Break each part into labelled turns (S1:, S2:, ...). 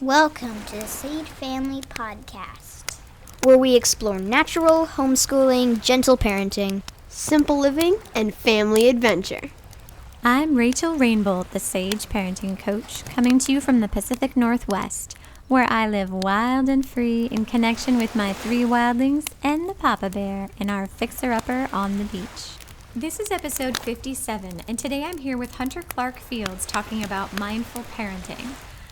S1: Welcome to the Sage Family Podcast,
S2: where we explore natural, homeschooling, gentle parenting,
S3: simple living, and family adventure.
S4: I'm Rachel Rainbolt, the Sage Parenting Coach, coming to you from the Pacific Northwest, where I live wild and free in connection with my 3 wildlings and the Papa Bear and our fixer-upper on the beach. This is episode 57, and today I'm here with Hunter Clarke-Fields talking about mindful parenting.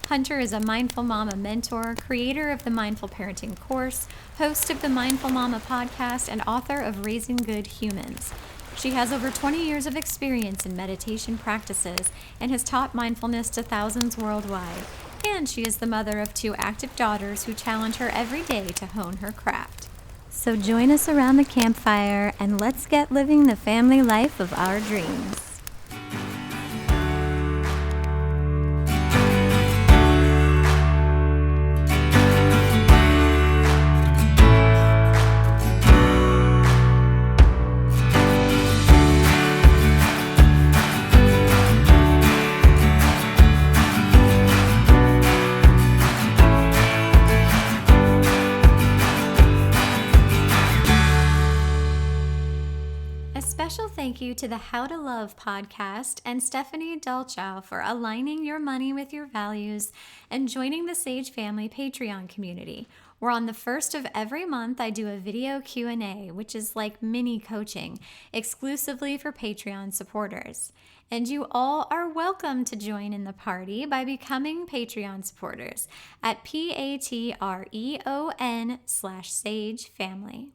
S4: Hunter is a Mindful Mama mentor, creator of the Mindful Parenting course, host of the Mindful Mama podcast, and author of Raising Good Humans. She has over 20 years of experience in meditation practices and has taught mindfulness to thousands worldwide. And she is the mother of 2 active daughters who challenge her every day to hone her craft. So join us around the campfire and let's get living the family life of our dreams. Special thank you to the How to Love podcast and Stephanie Dolchow for aligning your money with your values and joining the Sage Family Patreon community, where on the first of every month I do a video Q&A, which is like mini coaching, exclusively for Patreon supporters. And you all are welcome to join in the party by becoming Patreon supporters at patreon.com/Sage Family.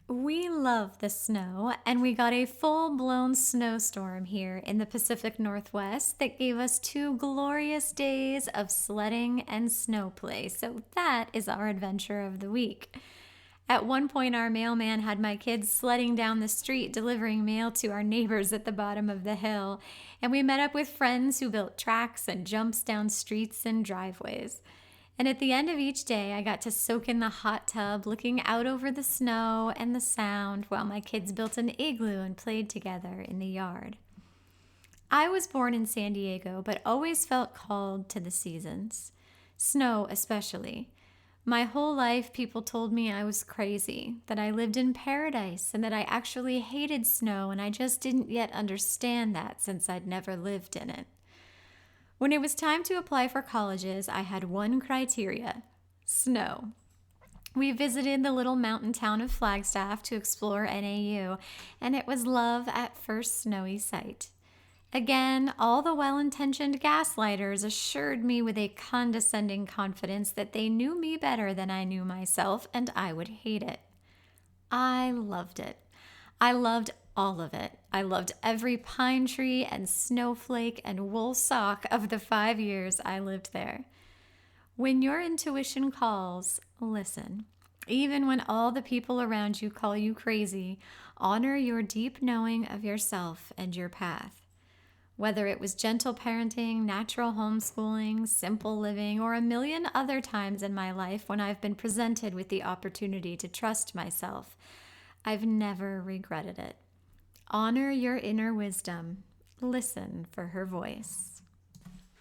S4: We love the snow, and we got a full-blown snowstorm here in the Pacific Northwest that gave us 2 glorious days of sledding and snow play. So that is our adventure of the week. At one point, our mailman had my kids sledding down the street delivering mail to our neighbors at the bottom of the hill, and we met up with friends who built tracks and jumps down streets and driveways. And at the end of each day, I got to soak in the hot tub, looking out over the snow and the sound while my kids built an igloo and played together in the yard. I was born in San Diego, but always felt called to the seasons. Snow especially. My whole life, people told me I was crazy, that I lived in paradise, and that I actually hated snow, and I just didn't yet understand that since I'd never lived in it. When it was time to apply for colleges, I had one criteria: snow. We visited the little mountain town of Flagstaff to explore NAU, and it was love at first snowy sight. Again, all the well-intentioned gaslighters assured me with a condescending confidence that they knew me better than I knew myself, and I would hate it. I loved it. I loved all of it. I loved every pine tree and snowflake and wool sock of the 5 years I lived there. When your intuition calls, listen. Even when all the people around you call you crazy, honor your deep knowing of yourself and your path. Whether it was gentle parenting, natural homeschooling, simple living, or a million other times in my life when I've been presented with the opportunity to trust myself, I've never regretted it. Honor your inner wisdom. Listen for her voice.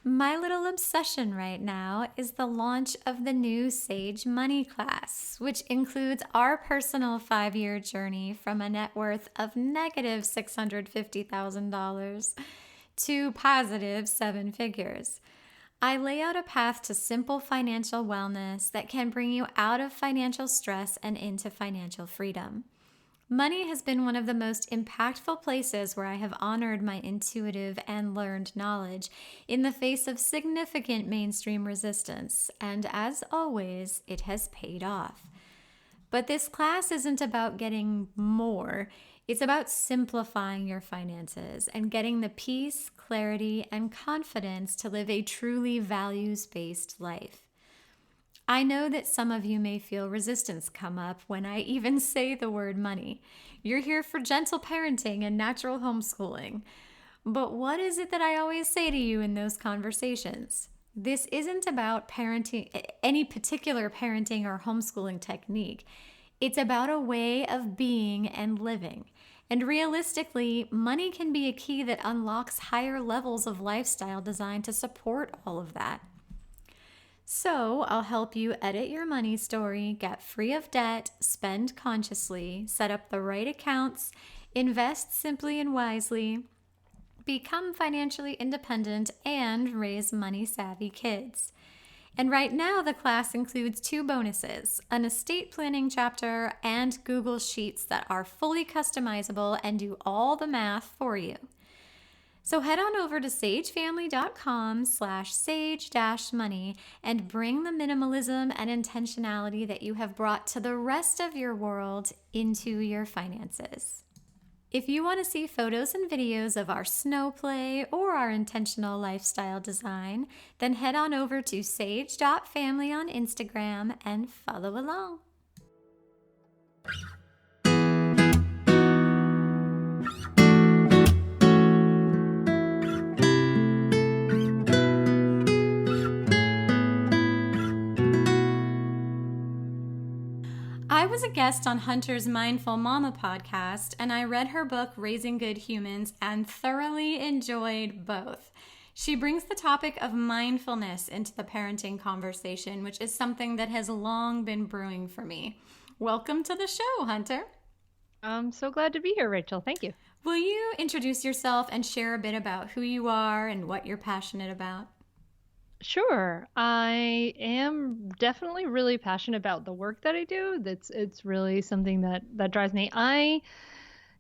S4: My little obsession right now is the launch of the new Sage Money class, which includes our personal 5-year journey from a net worth of negative $650,000 to positive 7 figures. I lay out a path to simple financial wellness that can bring you out of financial stress and into financial freedom. Money has been one of the most impactful places where I have honored my intuitive and learned knowledge in the face of significant mainstream resistance, and as always, it has paid off. But this class isn't about getting more. It's about simplifying your finances and getting the peace, clarity, and confidence to live a truly values-based life. I know that some of you may feel resistance come up when I even say the word money. You're here for gentle parenting and natural homeschooling. But what is it that I always say to you in those conversations? This isn't about parenting, any particular parenting or homeschooling technique. It's about a way of being and living. And realistically, money can be a key that unlocks higher levels of lifestyle designed to support all of that. So, I'll help you edit your money story, get free of debt, spend consciously, set up the right accounts, invest simply and wisely, become financially independent, and raise money savvy kids. And right now, the class includes 2 bonuses, an estate planning chapter and Google Sheets that are fully customizable and do all the math for you. So head on over to sagefamily.com/sage-money and bring the minimalism and intentionality that you have brought to the rest of your world into your finances. If you want to see photos and videos of our snow play or our intentional lifestyle design, then head on over to sage.family on Instagram and follow along. I was a guest on Hunter's Mindful Mama podcast, and I read her book, Raising Good Humans, and thoroughly enjoyed both. She brings the topic of mindfulness into the parenting conversation, which is something that has long been brewing for me. Welcome to the show, Hunter.
S5: I'm so glad to be here, Rachel. Thank you.
S4: Will you introduce yourself and share a bit about who you are and what you're passionate about?
S5: Sure. I am definitely really passionate about the work that I do. It's really something that drives me. I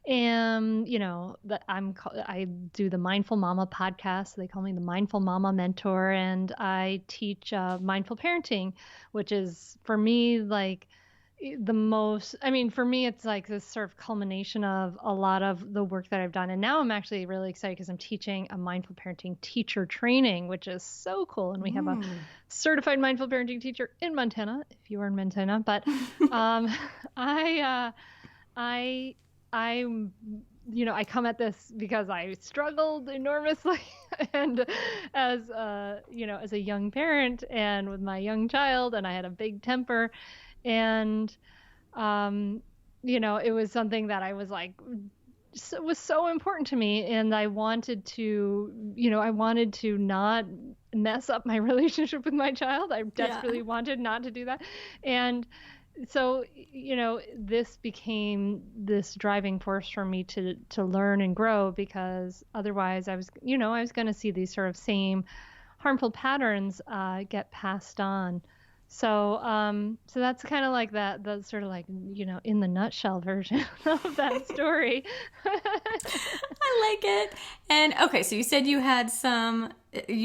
S5: am, I do the Mindful Mama podcast. They call me the Mindful Mama Mentor, and I teach mindful parenting, which is for me like for me, it's like this sort of culmination of a lot of the work that I've done. And now I'm actually really excited because I'm teaching a mindful parenting teacher training, which is so cool. And we have a certified mindful parenting teacher in Montana, if you are in Montana. But I come at this because I struggled enormously and as a young parent and with my young child, and I had a big temper. And, it was something that I was like, was so important to me. And I wanted to not mess up my relationship with my child. I desperately wanted not to do that. And so, this became this driving force for me to learn and grow, because otherwise I was going to see these sort of same harmful patterns get passed on. So that's kind of like the sort of like, in the nutshell version of that story.
S4: I like it. And okay, so you said you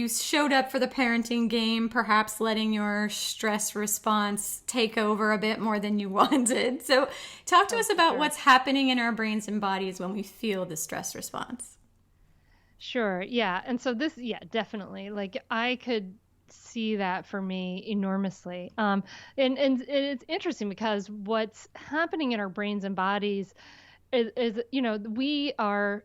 S4: showed up for the parenting game, perhaps letting your stress response take over a bit more than you wanted. So talk to us about what's happening in our brains and bodies when we feel the stress response.
S5: Sure. Yeah. And so definitely. Like I could see that for me enormously. And it's interesting because what's happening in our brains and bodies is we are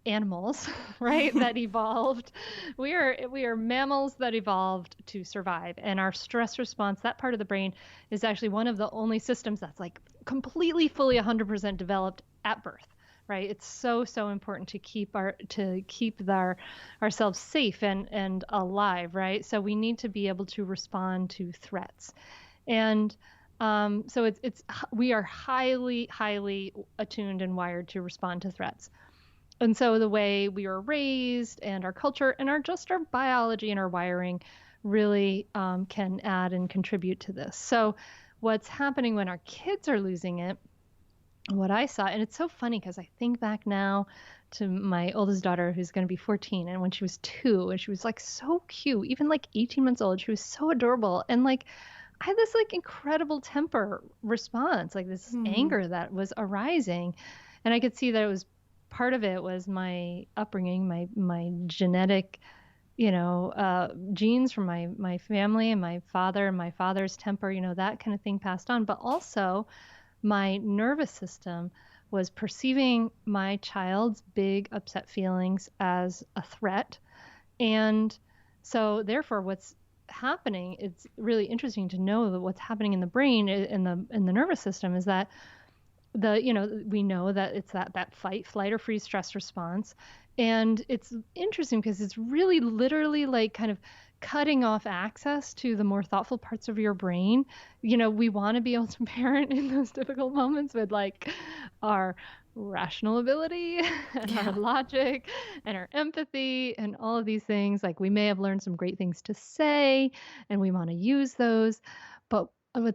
S5: animals, right? That evolved. We are mammals that evolved to survive, and our stress response, that part of the brain, is actually one of the only systems that's like completely, fully, 100% developed at birth. Right. It's so important to keep ourselves safe and alive. Right. So we need to be able to respond to threats. And so we are highly, highly attuned and wired to respond to threats. And so the way we are raised and our culture and our biology and our wiring really can add and contribute to this. So what's happening when our kids are losing it, what I saw, and it's so funny because I think back now to my oldest daughter, who's going to be 14, and when she was 2, and she was like so cute, even like 18 months old, she was so adorable. And like, I had this like incredible temper response, like this anger that was arising. And I could see that part of it was my upbringing, my genetic, genes from my family and my father's temper, that kind of thing passed on. But also my nervous system was perceiving my child's big upset feelings as a threat. And so therefore what's happening, it's really interesting to know that what's happening in the brain, in the nervous system, is that we know that it's that fight, flight, or freeze stress response. And it's interesting because it's really literally like kind of cutting off access to the more thoughtful parts of your brain. We want to be able to parent in those difficult moments with like our rational ability and our logic and our empathy and all of these things. Like, we may have learned some great things to say and we want to use those. But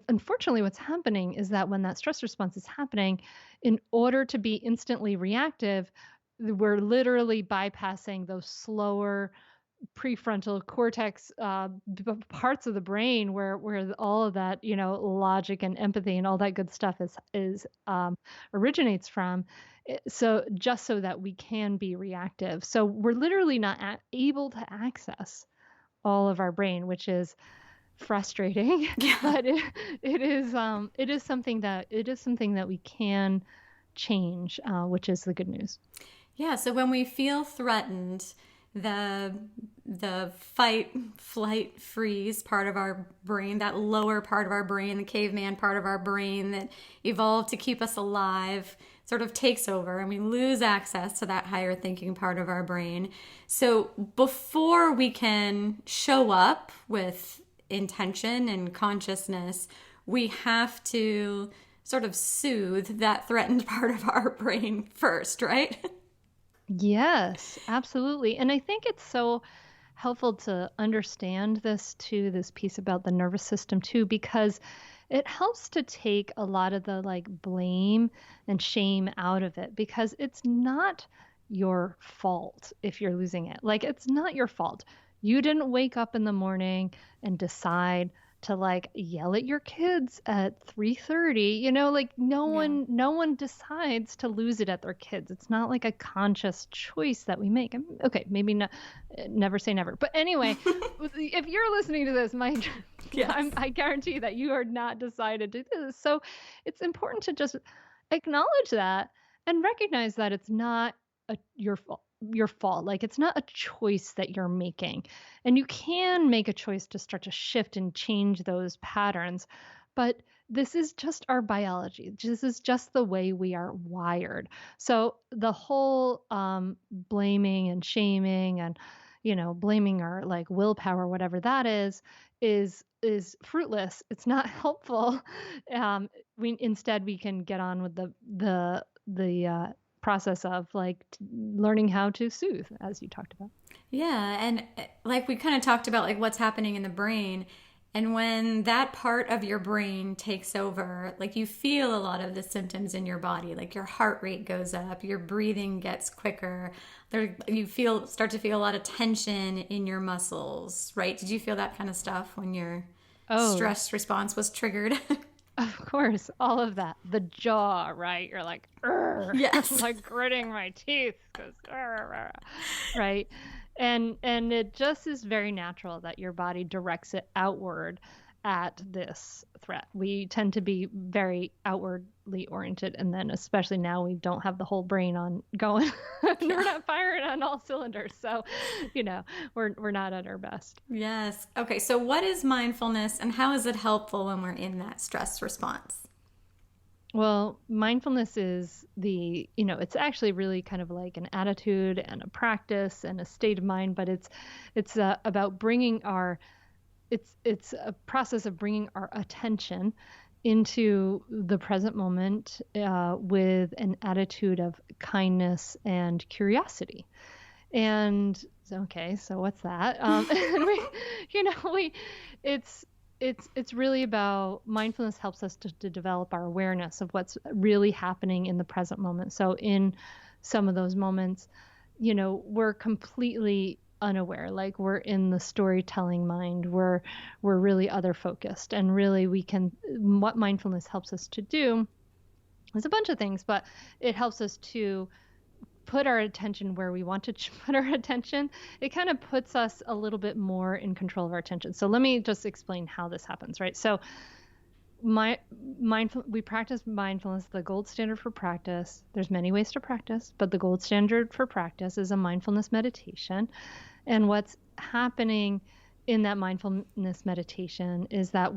S5: unfortunately, what's happening is that when that stress response is happening, in order to be instantly reactive, we're literally bypassing those slower prefrontal cortex parts of the brain where all of that logic and empathy and all that good stuff is originates from, so just so that we can be reactive. So we're literally not able to access all of our brain, which is frustrating. But it is something that we can change, which is the good news.
S4: Yeah, so when we feel threatened, the fight, flight, freeze part of our brain, that lower part of our brain, the caveman part of our brain that evolved to keep us alive, sort of takes over, and we lose access to that higher thinking part of our brain. So before we can show up with intention and consciousness, we have to sort of soothe that threatened part of our brain first, right?
S5: Yes, absolutely. And I think it's so helpful to understand this piece about the nervous system too, because it helps to take a lot of the like blame and shame out of it, because it's not your fault if you're losing it. Like, it's not your fault. You didn't wake up in the morning and decide to like yell at your kids at 3:30. Like, no one decides to lose it at their kids. It's not like a conscious choice that we make. Okay, maybe not, never say never. But anyway, if you're listening to this,
S4: Yes.
S5: I guarantee that you are not decided to do this. So it's important to just acknowledge that and recognize that it's not your fault. Like, it's not a choice that you're making. And you can make a choice to start to shift and change those patterns. But this is just our biology. This is just the way we are wired. So the whole blaming and shaming and, blaming our like willpower, whatever that is fruitless. It's not helpful. Instead we can get on with the process of like learning how to soothe, as you talked about.
S4: Yeah, and like we kind of talked about like what's happening in the brain, and when that part of your brain takes over, like you feel a lot of the symptoms in your body, like your heart rate goes up, your breathing gets quicker, start to feel a lot of tension in your muscles, right? Did you feel that kind of stuff when your stress response was triggered?
S5: Of course, all of that. The jaw, right? You're like,
S4: yes,
S5: like gritting my teeth, right? And it just is very natural that your body directs it outward at this threat. We tend to be very outwardly oriented, and then especially now we don't have the whole brain on going. We're not firing on all cylinders, so we're not at our best.
S4: Yes. Okay, so what is mindfulness, and how is it helpful when we're in that stress response?
S5: Well, mindfulness is it's actually really kind of like an attitude and a practice and a state of mind, but it's about bringing it's a process of bringing our attention into the present moment with an attitude of kindness and curiosity. And so what's that? And it's really about mindfulness helps us to develop our awareness of what's really happening in the present moment. So in some of those moments, we're completely unaware, like we're in the storytelling mind, we're really other focused, and really what mindfulness helps us to do is a bunch of things, but it helps us to put our attention where we want to put our attention. It kind of puts us a little bit more in control of our attention. So let me just explain how this happens, right? So we practice mindfulness, the gold standard for practice. There's many ways to practice, but the gold standard for practice is a mindfulness meditation. And what's happening in that mindfulness meditation is that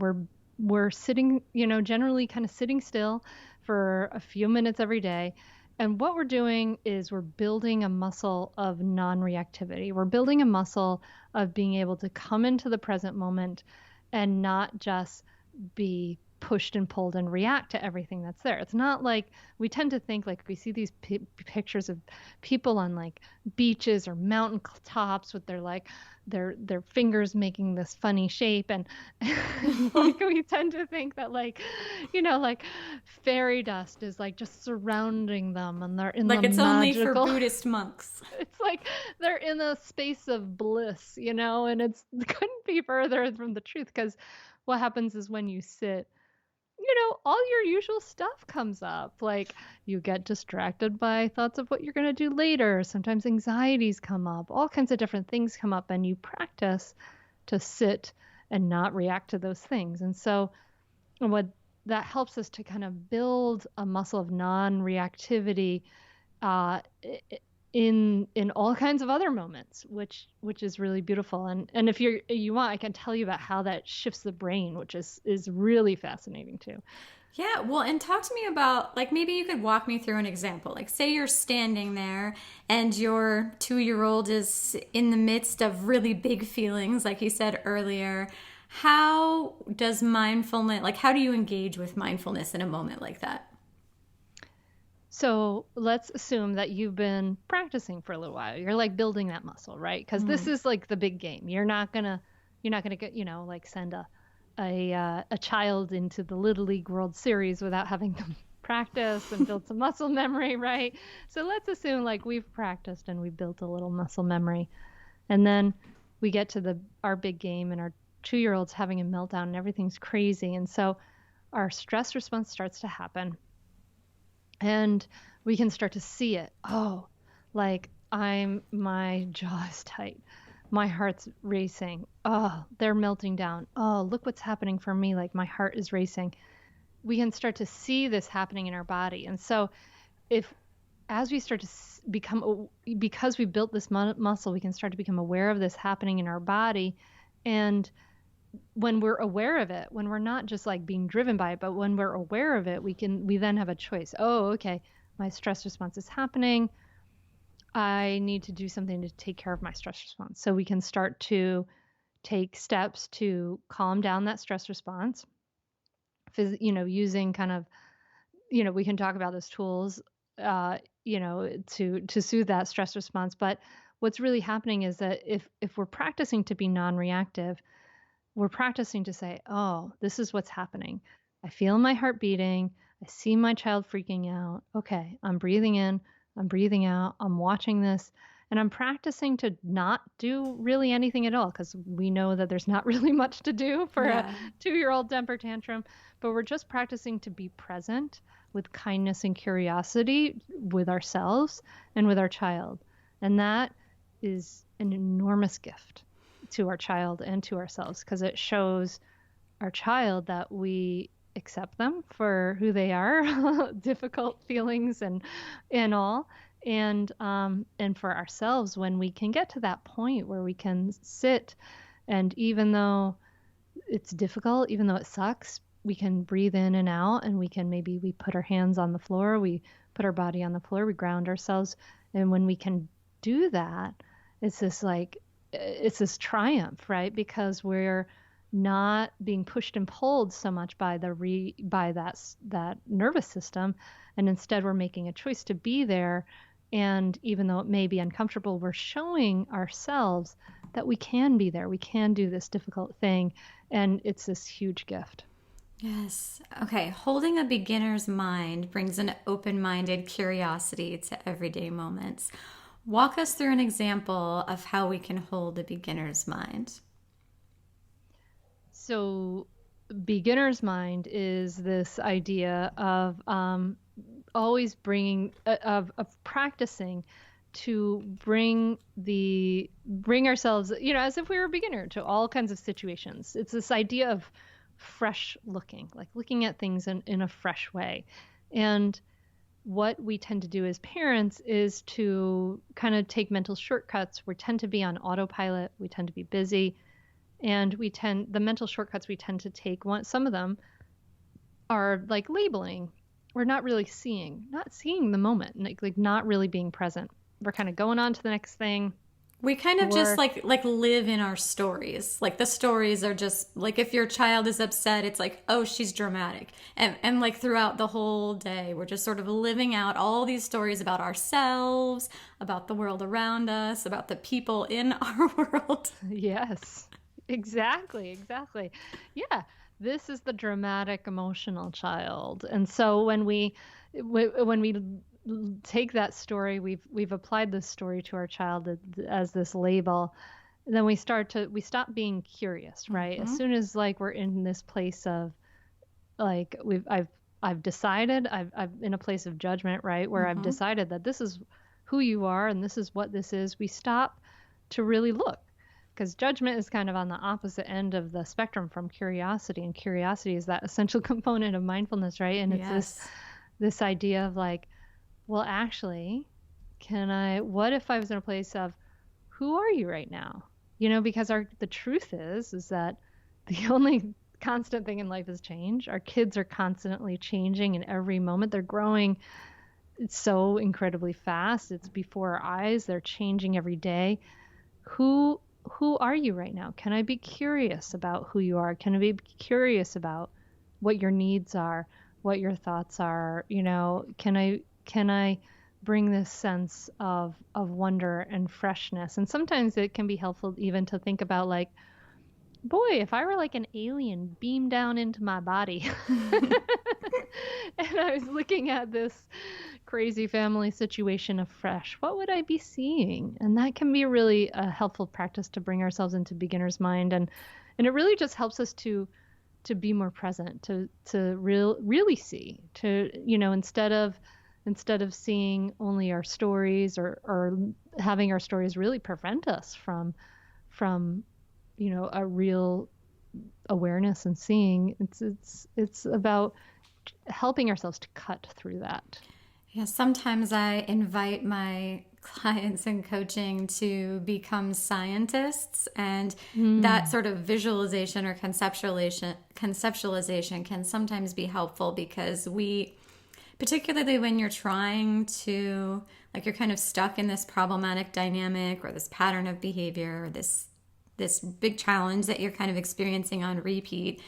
S5: we're sitting, generally kind of sitting still for a few minutes every day, And what we're doing is we're building a muscle of non-reactivity. We're building a muscle of being able to come into the present moment and not just be pushed and pulled and react to everything that's there. It's not like we tend to think, like we see these pictures of people on like beaches or mountain tops with their fingers making this funny shape, and like we tend to think that like like fairy dust is like just surrounding them and they're in
S4: Like
S5: the
S4: it's
S5: magical.
S4: only for Buddhist monks.
S5: It's like they're in a space of bliss, and it couldn't be further from the truth, because what happens is when you sit, all your usual stuff comes up. Like you get distracted by thoughts of what you're going to do later. Sometimes anxieties come up, all kinds of different things come up, and you practice to sit and not react to those things. And so what that helps us to kind of build a muscle of non-reactivity uh, in all kinds of other moments, which is really beautiful. And if you want, I can tell you about how that shifts the brain, which is really fascinating too.
S4: Yeah, well, and talk to me about, like, maybe you could walk me through an example. Like, say you're standing there and your 2-year-old is in the midst of really big feelings, like you said earlier. How does mindfulness, like, how do you engage with mindfulness in a moment like that?
S5: So let's assume that you've been practicing for a little while. You're like building that muscle, right? Because this is like the big game. You're not gonna get, like send a child into the Little League World Series without having them practice and build some muscle memory, right? So let's assume like we've practiced and we built a little muscle memory, and then we get to our big game, and our 2-year-old's having a meltdown and everything's crazy, and so our stress response starts to happen. And we can start to see it. Oh, like my jaw is tight. My heart's racing. Oh, they're melting down. Oh, look what's happening for me. Like my heart is racing. We can start to see this happening in our body. And so as we start to because we built this muscle, we can start to become aware of this happening in our body. And when we're aware of it, when we're not just like being driven by it, but when we're aware of it, we then have a choice. Oh, okay, my stress response is happening. I need to do something to take care of my stress response. So we can start to take steps to calm down that stress response. Using kind of, we can talk about those tools, to soothe that stress response. But what's really happening is that if we're practicing to be non-reactive, we're practicing to say, oh, this is what's happening. I feel my heart beating. I see my child freaking out. Okay, I'm breathing in, I'm breathing out, I'm watching this, and I'm practicing to not do really anything at all, because we know that there's not really much to do for a 2-year-old temper tantrum, but we're just practicing to be present with kindness and curiosity with ourselves and with our child. And that is an enormous gift to our child and to ourselves, because it shows our child that we accept them for who they are, difficult feelings and all, and for ourselves, when we can get to that point where we can sit, and even though it's difficult, even though it sucks, we can breathe in and out, and we put our hands on the floor, we put our body on the floor, we ground ourselves, and when we can do that, it's this triumph, right? Because we're not being pushed and pulled so much by that nervous system, and instead we're making a choice to be there. And even though it may be uncomfortable, we're showing ourselves that we can be there. We can do this difficult thing, and it's this huge gift.
S4: Yes. Okay. Holding a beginner's mind brings an open-minded curiosity to everyday moments. Walk us through an example of how we can hold a beginner's mind.
S5: So beginner's mind is this idea of always of practicing to bring ourselves, as if we were a beginner to all kinds of situations. It's this idea of fresh looking, like looking at things in a fresh way. And what we tend to do as parents is to kind of take mental shortcuts. We tend to be on autopilot. We tend to be busy. And the mental shortcuts we tend to take, some of them are like labeling not really not seeing the moment, like not really being present. We're kind of going on to the next thing.
S4: We kind of just like live in our stories. Like the stories are just like, if your child is upset, it's like, oh, she's dramatic. And like throughout the whole day, we're just sort of living out all these stories about ourselves, about the world around us, about the people in our world.
S5: Yes, exactly. Yeah, this is the dramatic emotional child. And so when we take that story, we've applied this story to our child as this label, then we stop being curious, right? As soon as like we're in this place of like I've decided, I've in a place of judgment, right, where I've decided that this is who you are and this is what this is, we stop to really look, because judgment is kind of on the opposite end of the spectrum from curiosity, and curiosity is that essential component of mindfulness, right? And it's this idea of like, well, actually, what if I was in a place of, who are you right now? Because the truth is that the only constant thing in life is change. Our kids are constantly changing in every moment. They're growing so incredibly fast. It's before our eyes. They're changing every day. Who are you right now? Can I be curious about who you are? Can I be curious about what your needs are, what your thoughts are? Can I bring this sense of wonder and freshness? And sometimes it can be helpful even to think about like, boy, if I were like an alien beamed down into my body and I was looking at this crazy family situation afresh, what would I be seeing? And that can be really a helpful practice to bring ourselves into beginner's mind. And it really just helps us to be more present, to really see, instead of seeing only our stories or having our stories really prevent us from a real awareness and seeing. It's about helping ourselves to cut through that.
S4: Yeah, sometimes I invite my clients in coaching to become scientists, and that sort of visualization or conceptualization can sometimes be helpful, because particularly when you're trying to, like, you're kind of stuck in this problematic dynamic or this pattern of behavior or this big challenge that you're kind of experiencing on repeat,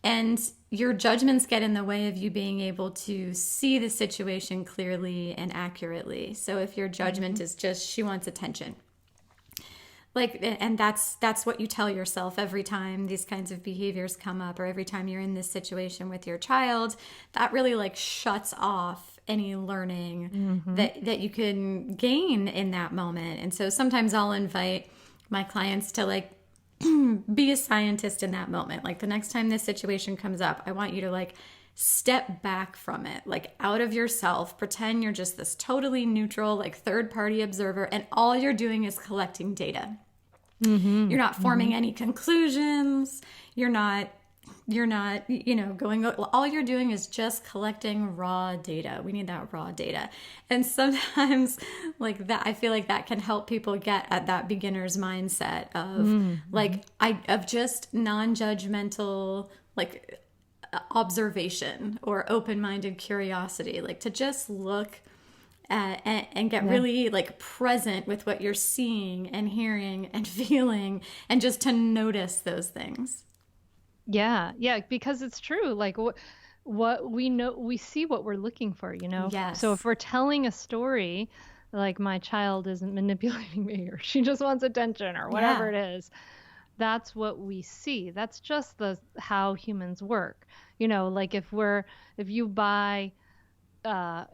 S4: and your judgments get in the way of you being able to see the situation clearly and accurately. So if your judgment is just, she wants attention, and that's what you tell yourself every time these kinds of behaviors come up, or every time you're in this situation with your child, that really like shuts off any learning that you can gain in that moment. And so sometimes I'll invite my clients to like be a scientist in that moment. Like the next time this situation comes up, I want you to like step back from it, like out of yourself, pretend you're just this totally neutral, like third party observer, and all you're doing is collecting data. You're not forming any conclusions. You're not, going, all you're doing is just collecting raw data. We need that raw data. And sometimes like that, I feel like that can help people get at that beginner's mindset of of just non-judgmental, like observation or open-minded curiosity, like to just look at and get really like present with what you're seeing and hearing and feeling, and just to notice those things.
S5: Yeah, because it's true. Like what we know, we see what we're looking for,
S4: Yes.
S5: So if we're telling a story, like my child isn't manipulating me, or she just wants attention, or whatever it is, that's what we see. That's just how humans work. Like if you buy a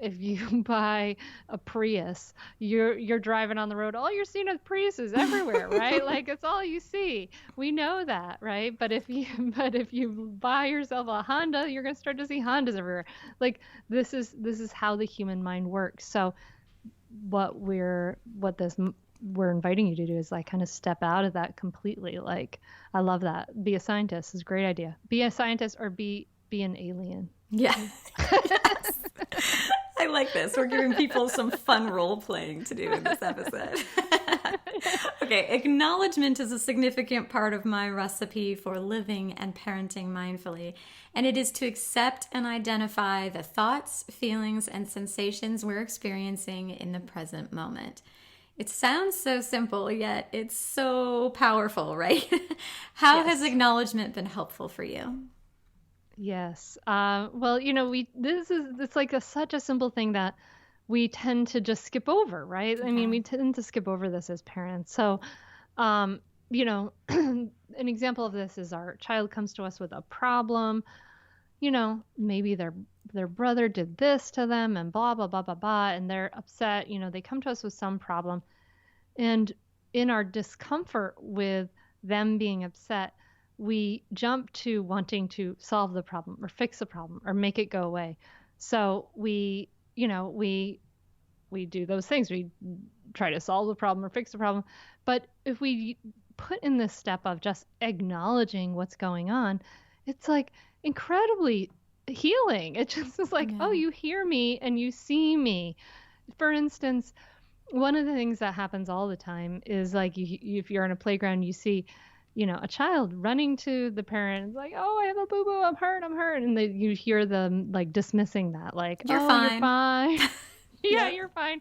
S5: Prius, you're driving on the road, all you're seeing is Priuses everywhere, right? Like it's all you see. We know that, right? But if you buy yourself a Honda, you're going to start to see Hondas everywhere. Like this is how the human mind works. So what we're inviting you to do is like kind of step out of that completely. Like I love that. Be a scientist is a great idea. Be a scientist or be an alien.
S4: Yeah. Yes. I like this. We're giving people some fun role playing to do in this episode. Okay, acknowledgement is a significant part of my recipe for living and parenting mindfully, and it is to accept and identify the thoughts, feelings, and sensations we're experiencing in the present moment. It sounds so simple, yet it's so powerful, right? How has acknowledgement been helpful for you?
S5: Yes. Well, it's like such a simple thing that we tend to just skip over, right? I mean, we tend to skip over this as parents. So, an example of this is our child comes to us with a problem. Maybe their brother did this to them and blah, blah, blah, blah, blah, and they're upset. They come to us with some problem. And in our discomfort with them being upset, we jump to wanting to solve the problem or fix the problem or make it go away. So we do those things. We try to solve the problem or fix the problem. But if we put in this step of just acknowledging what's going on, it's like incredibly healing. It just is like, oh, you hear me and you see me. For instance, one of the things that happens all the time is like if you're in a playground, you see a child running to the parent, like, oh, I have a boo-boo, I'm hurt. And you hear them like dismissing that, like,
S4: you're fine.
S5: You're fine. Yeah, you're fine.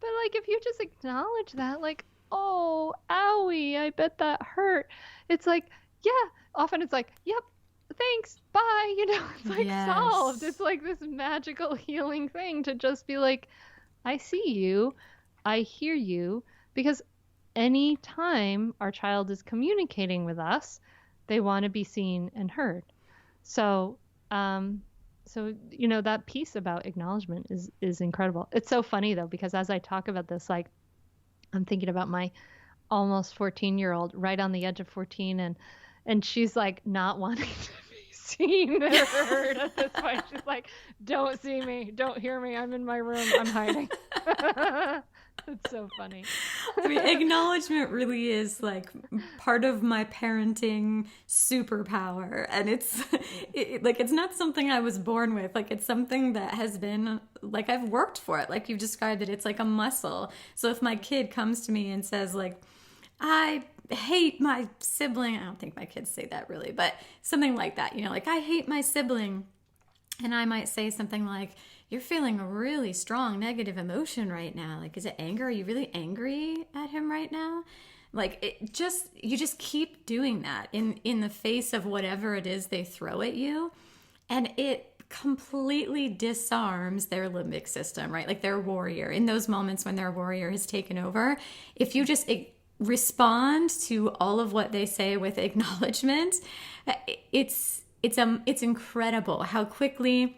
S5: But like, if you just acknowledge that, like, oh, owie, I bet that hurt. It's like, yeah, often it's like, yep, thanks, bye. It's like solved. It's like this magical healing thing to just be like, I see you, I hear you, because any time our child is communicating with us, they want to be seen and heard. So, that piece about acknowledgement is incredible. It's so funny though, because as I talk about this, like, I'm thinking about my almost 14-year-old right on the edge of 14, and she's like not wanting to be seen or heard at this point. She's like, don't see me, don't hear me, I'm in my room, I'm hiding. It's so funny.
S4: I mean, acknowledgement really is like part of my parenting superpower. And it's not something I was born with. Like, it's something that has been, like, I've worked for it. Like you've described it, it's like a muscle. So if my kid comes to me and says, like, I hate my sibling, I don't think my kids say that really, but something like that, like, I hate my sibling. And I might say something like, you're feeling a really strong negative emotion right now. Like, is it anger? Are you really angry at him right now? Like, you just keep doing that in the face of whatever it is they throw at you. And it completely disarms their limbic system, right? Like their warrior. In those moments when their warrior has taken over, if you just respond to all of what they say with acknowledgement, it's incredible how quickly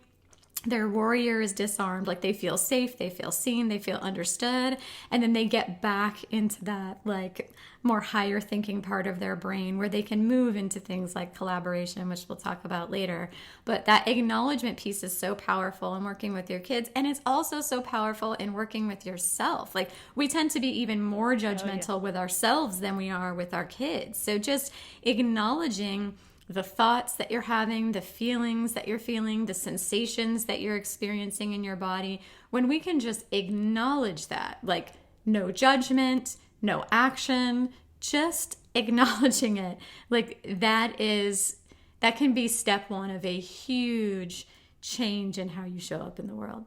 S4: their warrior is disarmed. Like, they feel safe, they feel seen, they feel understood, and then they get back into that like more higher thinking part of their brain where they can move into things like collaboration, which we'll talk about later. But that acknowledgement piece is so powerful in working with your kids, and it's also so powerful in working with yourself. Like, we tend to be even more judgmental with ourselves than we are with our kids. So just acknowledging the thoughts that you're having, the feelings that you're feeling, the sensations that you're experiencing in your body, when we can just acknowledge that, like, no judgment, no action, just acknowledging it, like, that can be step one of a huge change in how you show up in the world.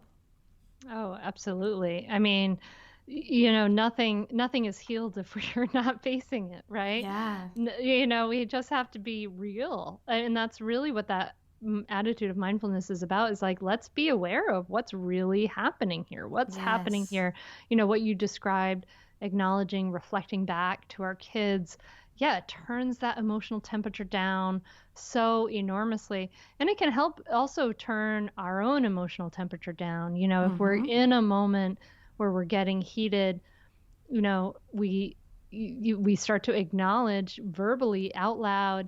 S5: Oh, absolutely. I mean, nothing is healed if we're not facing it, right?
S4: Yeah.
S5: We just have to be real. And that's really what that attitude of mindfulness is about, is like, let's be aware of what's really happening here. What's happening here? What you described, acknowledging, reflecting back to our kids. Yeah, it turns that emotional temperature down so enormously. And it can help also turn our own emotional temperature down. If we're in a moment where we're getting heated, we start to acknowledge verbally out loud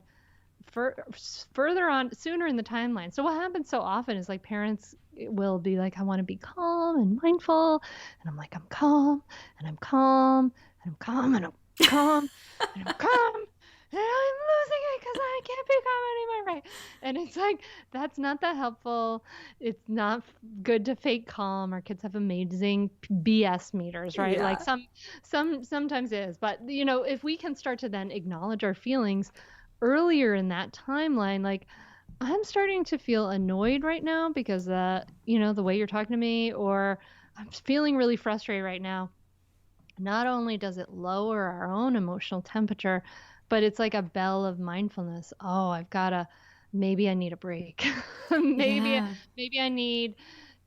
S5: further on, sooner in the timeline. So what happens so often is, like, parents will be like, I want to be calm and mindful. And I'm like, I'm calm and I'm calm and I'm calm and I'm calm and I'm calm. and I'm losing it because I can't be calm anymore, right? And it's like, that's not that helpful. It's not good to fake calm. Our kids have amazing BS meters, right? Like
S4: Yeah.
S5: sometimes it is, but if we can start to then acknowledge our feelings earlier in that timeline, like, I'm starting to feel annoyed right now because the way you're talking to me, or I'm feeling really frustrated right now. Not only does it lower our own emotional temperature, but it's like a bell of mindfulness. Oh, maybe I need a break. maybe
S4: Yeah.
S5: maybe I need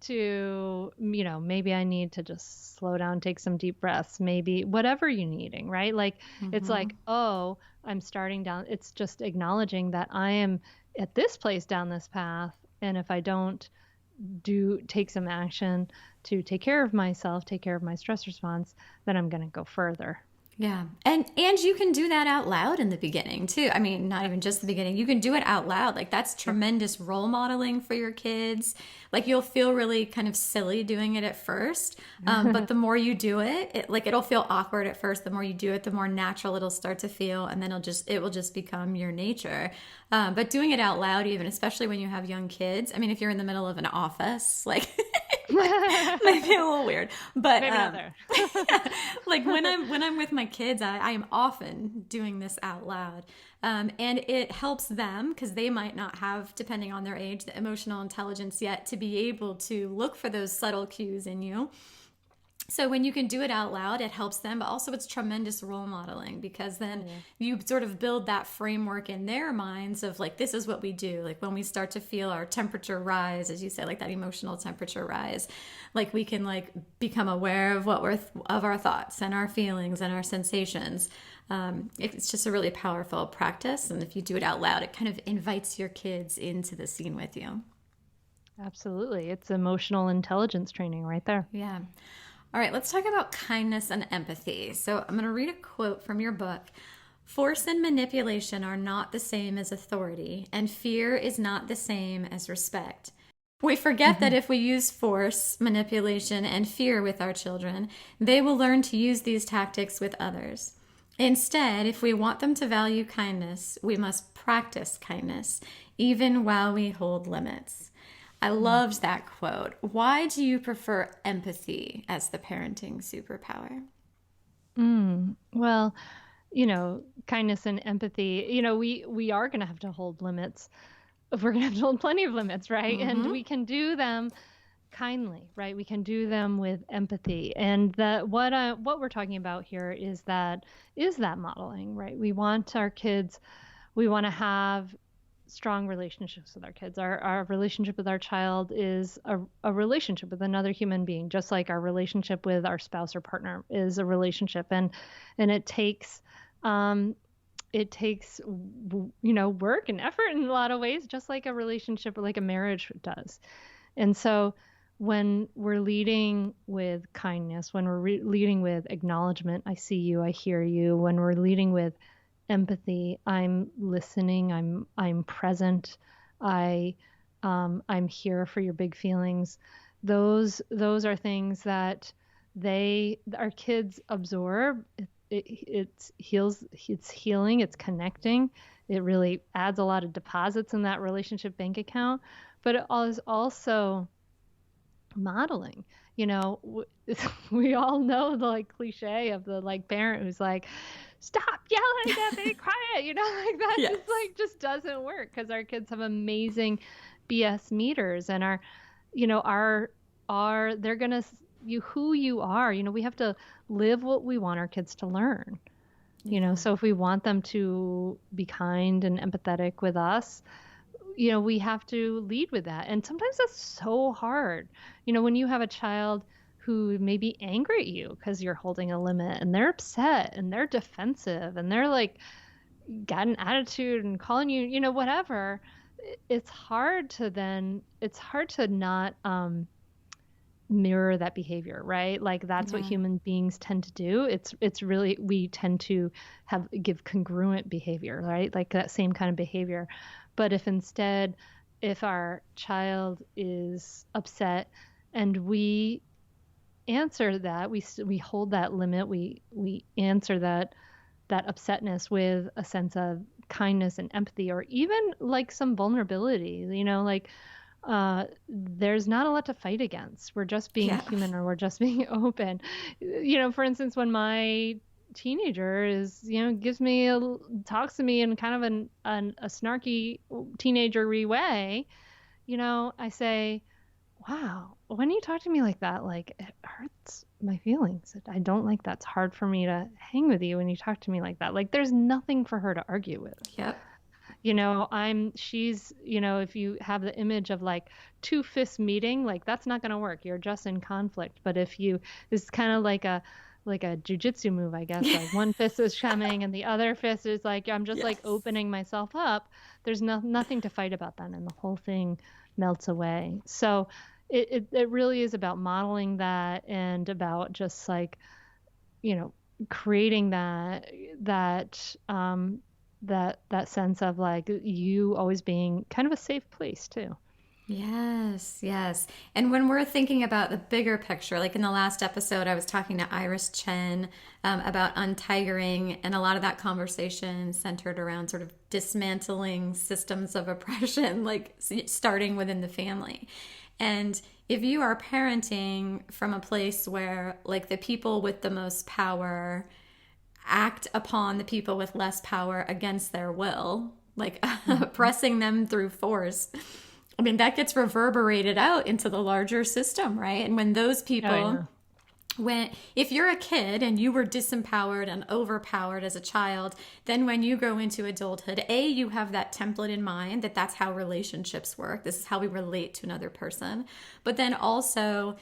S5: maybe I need to just slow down, take some deep breaths, maybe whatever you're needing, right? Like, it's like, oh, I'm starting down. It's just acknowledging that I am at this place down this path. And if I don't take some action to take care of myself, take care of my stress response, then I'm going to go further.
S4: Yeah. And you can do that out loud in the beginning too. I mean, not even just the beginning. You can do it out loud. Like, that's tremendous role modeling for your kids. Like, you'll feel really kind of silly doing it at first. But the more you do it'll feel awkward at first. The more you do it, the more natural it'll start to feel, and then it will just become your nature. But doing it out loud, even, especially when you have young kids. I mean, if you're in the middle of an office, like might be a little weird, but
S5: Maybe not there.
S4: like when I'm with my kids, I am often doing this out loud, and it helps them because they might not have, depending on their age, the emotional intelligence yet to be able to look for those subtle cues in you. So when you can do it out loud, it helps them, but also it's tremendous role modeling, because then you sort of build that framework in their minds of like, this is what we do. Like, when we start to feel our temperature rise, as you say, like that emotional temperature rise, like we can like become aware of of our thoughts and our feelings and our sensations. It's just a really powerful practice. And if you do it out loud, it kind of invites your kids into the scene with you.
S5: Absolutely. It's emotional intelligence training right there.
S4: Yeah. All right, let's talk about kindness and empathy. So I'm going to read a quote from your book. Force and manipulation are not the same as authority, and fear is not the same as respect. We forget that if we use force, manipulation, and fear with our children, they will learn to use these tactics with others. Instead, if we want them to value kindness, we must practice kindness, even while we hold limits. I loved that quote. Why do you prefer empathy as the parenting superpower?
S5: Well, kindness and empathy, we are going to have to hold limits. We're going to have to hold plenty of limits, right? And we can do them kindly, right? We can do them with empathy. And what we're talking about here is that modeling, right? We want our kids, we want to have strong relationships with our kids. Our relationship with our child is a relationship with another human being, just like our relationship with our spouse or partner is a relationship. And it takes work and effort in a lot of ways, just like a relationship, like a marriage does. And so when we're leading with kindness, when we're leading with acknowledgement, I see you, I hear you, when we're leading with empathy, I'm listening, I'm present, I'm here for your big feelings. Those are things that our kids absorb. It's healing, it's connecting. It really adds a lot of deposits in that relationship bank account, but it is also modeling. We all know the like cliche of the like parent who's like, stop yelling at me, quiet, like that.
S4: Yes.
S5: just doesn't work, because our kids have amazing BS meters, and they're gonna who you are. We have to live what we want our kids to learn. So if we want them to be kind and empathetic with us, we have to lead with that. And sometimes that's so hard. When you have a child who may be angry at you because you're holding a limit, and they're upset and they're defensive and they're like got an attitude and calling you, whatever, it's hard to not mirror that behavior, right? Like, that's what human beings tend to do. It's really, we tend to give congruent behavior, right? Like that same kind of behavior. But if our child is upset and we answer that, we hold that limit, we answer that that upsetness with a sense of kindness and empathy, or even like some vulnerability, like there's not a lot to fight against. We're just being
S4: Yeah.
S5: human, or we're just being open. For instance, when my teenager talks to me in kind of a snarky teenagery way, I say, wow, when you talk to me like that, like it hurts my feelings. I don't like that. It's hard for me to hang with you when you talk to me like that. Like there's nothing for her to argue with.
S4: Yep.
S5: She's, if you have the image of like two fists meeting, like that's not going to work. You're just in conflict. But it's kind of like a jujitsu move, I guess. Like one fist is coming and the other fist is like, I'm just like opening myself up. There's nothing to fight about then. And the whole thing melts away. So it really is about modeling that, and about just like, creating that sense of like you always being kind of a safe place too.
S4: Yes, yes. And when we're thinking about the bigger picture, like in the last episode, I was talking to Iris Chen about untigering, and a lot of that conversation centered around sort of dismantling systems of oppression, like starting within the family. And if you are parenting from a place where like the people with the most power act upon the people with less power against their will, like oppressing them through force, I mean, that gets reverberated out into the larger system, right? And when those people, if you're a kid and you were disempowered and overpowered as a child, then when you grow into adulthood, you have that template in mind that that's how relationships work. This is how we relate to another person. But then also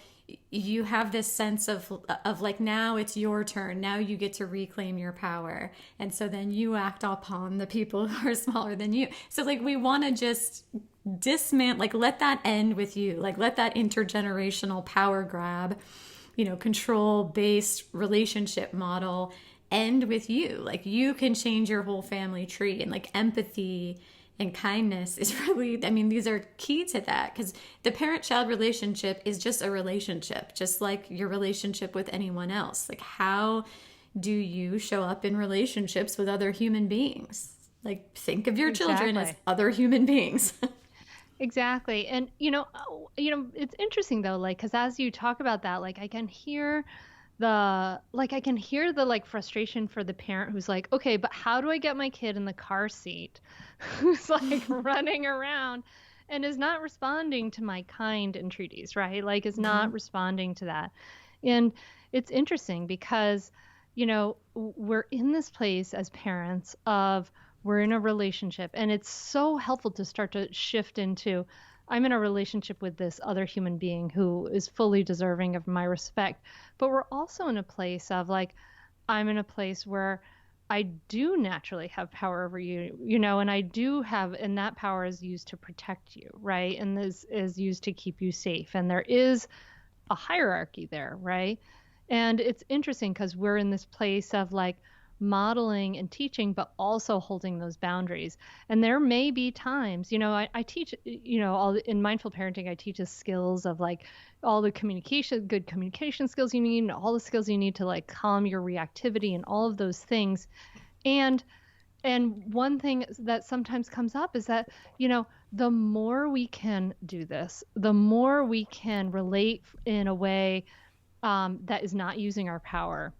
S4: you have this sense of like, now it's your turn. Now you get to reclaim your power. And so then you act upon the people who are smaller than you. So like, we want to just dismantle, like let that end with you. Like let that intergenerational power grab, control-based relationship model end with you. Like you can change your whole family tree, and like empathy and kindness is really, I mean, these are key to that, because the parent-child relationship is just a relationship, just like your relationship with anyone else. Like how do you show up in relationships with other human beings? Like think of your children as other human beings.
S5: Exactly. And, it's interesting though, like, cause as you talk about that, like, I can hear the like frustration for the parent who's like, okay, but how do I get my kid in the car seat who's like running around and is not responding to my kind entreaties, right? Like is not responding to that. And it's interesting because, we're in this place as parents of, we're in a relationship, and it's so helpful to start to shift into, I'm in a relationship with this other human being who is fully deserving of my respect. But we're also in a place of like, I'm in a place where I do naturally have power over you, and I do have, and that power is used to protect you, right? And this is used to keep you safe. And there is a hierarchy there, right? And it's interesting because we're in this place of like, modeling and teaching, but also holding those boundaries. And there may be times, I teach, all in mindful parenting, I teach the skills of like all the good communication skills you need, and all the skills you need to like calm your reactivity and all of those things. And one thing that sometimes comes up is that, the more we can do this, the more we can relate in a way that is not using our power,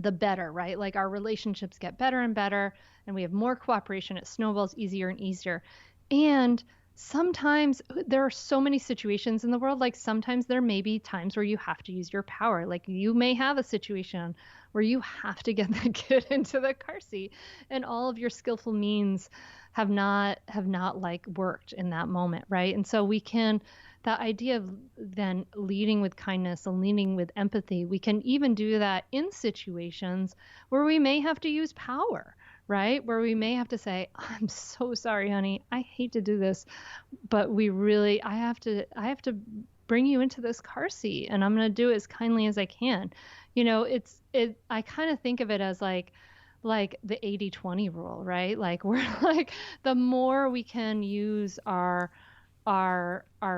S5: the better, right? Like our relationships get better and better, and we have more cooperation. It snowballs easier and easier. And sometimes there are so many situations in the world, like sometimes there may be times where you have to use your power. Like you may have a situation where you have to get the kid into the car seat, and all of your skillful means have not like worked in that moment, right? And so that idea of then leading with kindness and leading with empathy, we can even do that in situations where we may have to use power, right? Where we may have to say, I'm so sorry, honey. I hate to do this, but I have to bring you into this car seat, and I'm going to do it as kindly as I can. I kind of think of it as like the 80-20 rule, right? Like we're like, the more we can use our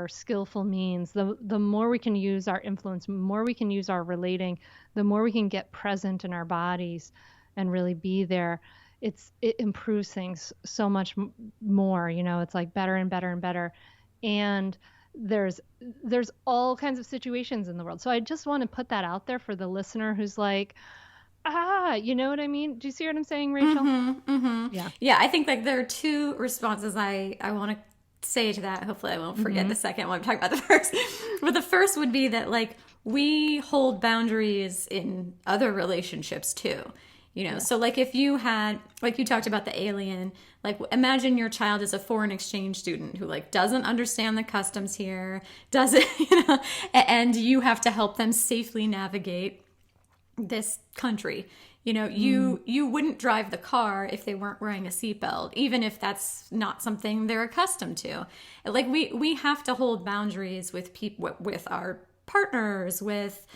S5: skillful means, the more we can use our influence, the more we can use our relating, the more we can get present in our bodies and really be there, it improves things so much more. It's like better and better and better. And there's all kinds of situations in the world. So I just want to put that out there for the listener who's like, you know what I mean? Do you see what I'm saying, Rachel?
S4: Yeah, I think like there are two responses I want to say to that. Hopefully I won't forget the second one. I'm talking about the first. But the first would be that like we hold boundaries in other relationships too. So like if you had, like you talked about the alien, like imagine your child is a foreign exchange student who like doesn't understand the customs here, doesn't, and you have to help them safely navigate this country. You wouldn't drive the car if they weren't wearing a seatbelt, even if that's not something they're accustomed to. Like we have to hold boundaries with people, with our partners, with,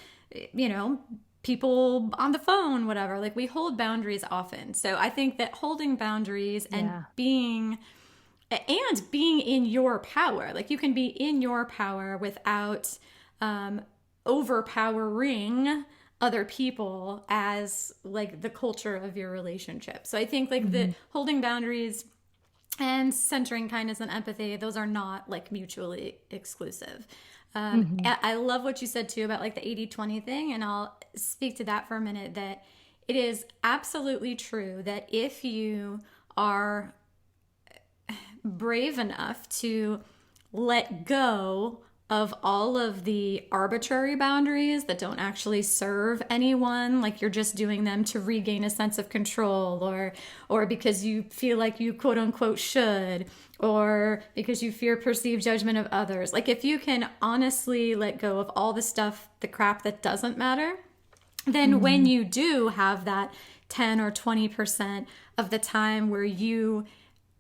S4: people on the phone, whatever. Like we hold boundaries often. So I think that holding boundaries and being in your power, like you can be in your power without overpowering other people as like the culture of your relationship. So I think like the holding boundaries and centering kindness and empathy, those are not like mutually exclusive. I love what you said too about like the 80-20 thing, and I'll speak to that for a minute, that it is absolutely true that if you are brave enough to let go of all of the arbitrary boundaries that don't actually serve anyone, like you're just doing them to regain a sense of control, or because you feel like you quote unquote should, or because you fear perceived judgment of others. Like if you can honestly let go of all the stuff, the crap that doesn't matter, then when you do have that 10 or 20% of the time where you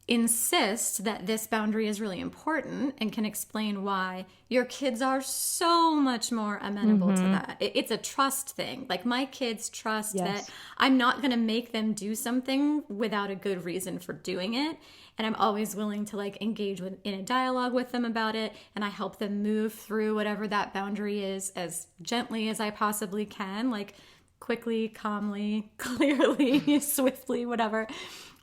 S4: insist that this boundary is really important and can explain why, your kids are so much more amenable to that. It's a trust thing. Like my kids trust that I'm not going to make them do something without a good reason for doing it. And I'm always willing to like engage in a dialogue with them about it. And I help them move through whatever that boundary is as gently as I possibly can, like quickly, calmly, clearly, swiftly, whatever,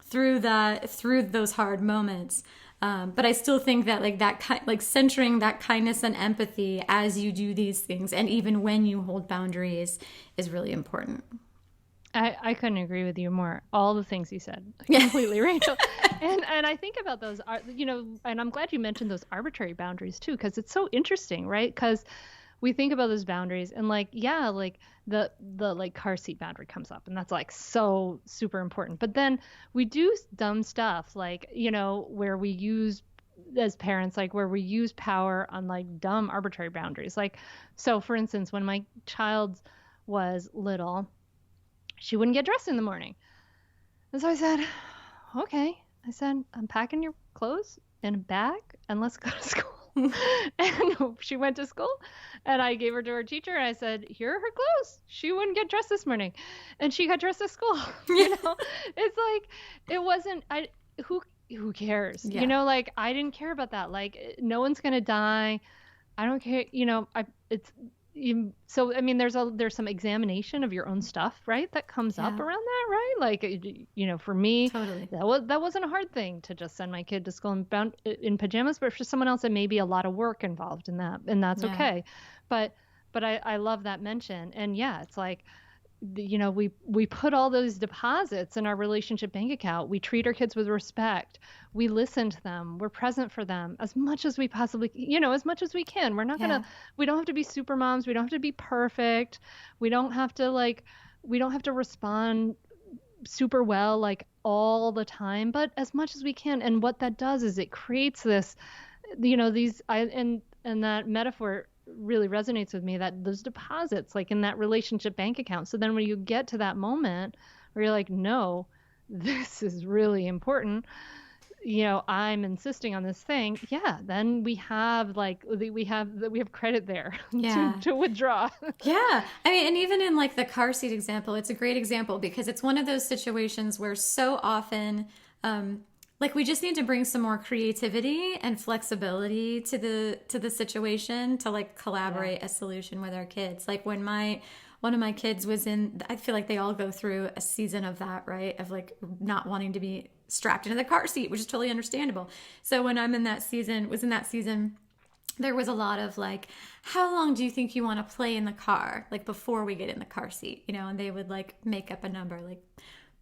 S4: through those hard moments. But I still think that like centering that kindness and empathy as you do these things, and even when you hold boundaries, is really important.
S5: I couldn't agree with you more. All the things you said, completely, Rachel. And I think about those, and I'm glad you mentioned those arbitrary boundaries too, because it's so interesting, right? Because we think about those boundaries and like the like car seat boundary comes up, and that's like so super important. But then we do dumb stuff like, where we use, as parents, like where we use power on like dumb arbitrary boundaries. Like, so for instance, when my child was little, she wouldn't get dressed in the morning. And so I said, okay. I said, I'm packing your clothes in a bag and let's go to school. And she went to school, and I gave her to her teacher, and I said, here are her clothes. She wouldn't get dressed this morning. And she got dressed at school. It's like, it wasn't, who cares?
S4: Yeah.
S5: Like I didn't care about that. Like no one's going to die. I don't care. So I mean, there's some examination of your own stuff, right? That comes up around that, right? Like, for me,
S4: totally,
S5: that wasn't a hard thing to just send my kid to school in pajamas, but for someone else, it may be a lot of work involved in that, and that's okay. But I love that mention, and it's like, we put all those deposits in our relationship bank account. We treat our kids with respect. We listen to them. We're present for them as much as we possibly, as much as we can. We're not we don't have to be super moms. We don't have to be perfect. We don't have to respond super well, like all the time, but as much as we can. And what that does is it creates this, and that metaphor really resonates with me, that those deposits like in that relationship bank account. So then when you get to that moment where you're like, no, this is really important, I'm insisting on this thing. Then we have credit there to withdraw.
S4: I mean, and even in like the car seat example, it's a great example because it's one of those situations where so often, like we just need to bring some more creativity and flexibility to the situation to like collaborate a solution with our kids. Like when my one of my kids was in, I feel like they all go through a season of that, right? Of like not wanting to be strapped into the car seat, which is totally understandable. So when I'm in that season, there was a lot of like, how long do you think you want to play in the car? Like before we get in the car seat, and they would like make up a number like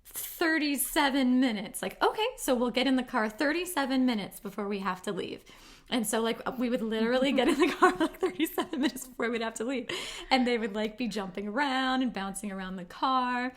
S4: 37 minutes. Like, okay, so we'll get in the car 37 minutes before we have to leave. And so like we would literally get in the car like 37 minutes before we'd have to leave. And they would like be jumping around and bouncing around the car.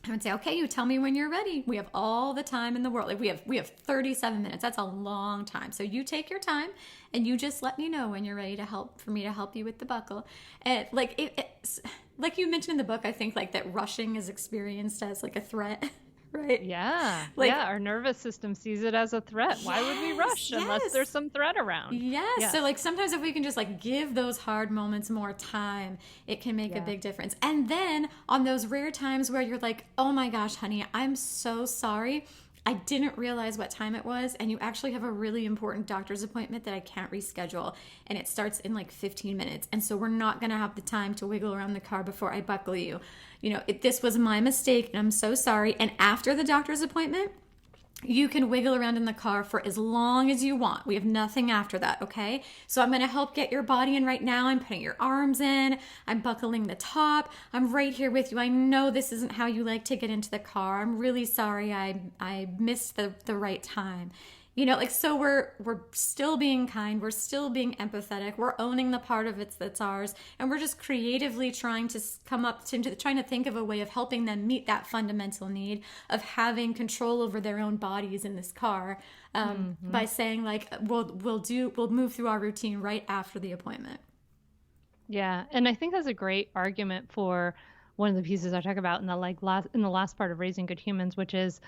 S4: I would say, okay, you tell me when you're ready. We have all the time in the world. Like we have 37 minutes. That's a long time. So you take your time and you just let me know when you're ready for me to help you with the buckle. And like it's like you mentioned in the book, I think like that rushing is experienced as like a threat, right?
S5: Yeah.
S4: Like,
S5: our nervous system sees it as a threat. Why would we rush unless there's some threat around?
S4: Yes. So like sometimes if we can just like give those hard moments more time, it can make a big difference. And then on those rare times where you're like, oh my gosh, honey, I'm so sorry. I didn't realize what time it was, and you actually have a really important doctor's appointment that I can't reschedule, and it starts in like 15 minutes, and so we're not going to have the time to wiggle around the car before I buckle you. This was my mistake, and I'm so sorry. And after the doctor's appointment, you can wiggle around in the car for as long as you want. We have nothing after that, okay? So I'm going to help get your body in right now. I'm putting your arms in. I'm buckling the top. I'm right here with you. I know this isn't how you like to get into the car. I'm really sorry I missed the right time. So we're still being kind. We're still being empathetic. We're owning the part of it that's ours. And we're just creatively trying to trying to think of a way of helping them meet that fundamental need of having control over their own bodies in this car by saying like, we'll move through our routine right after the appointment.
S5: Yeah. And I think that's a great argument for one of the pieces I talk about in the last part of Raising Good Humans, which is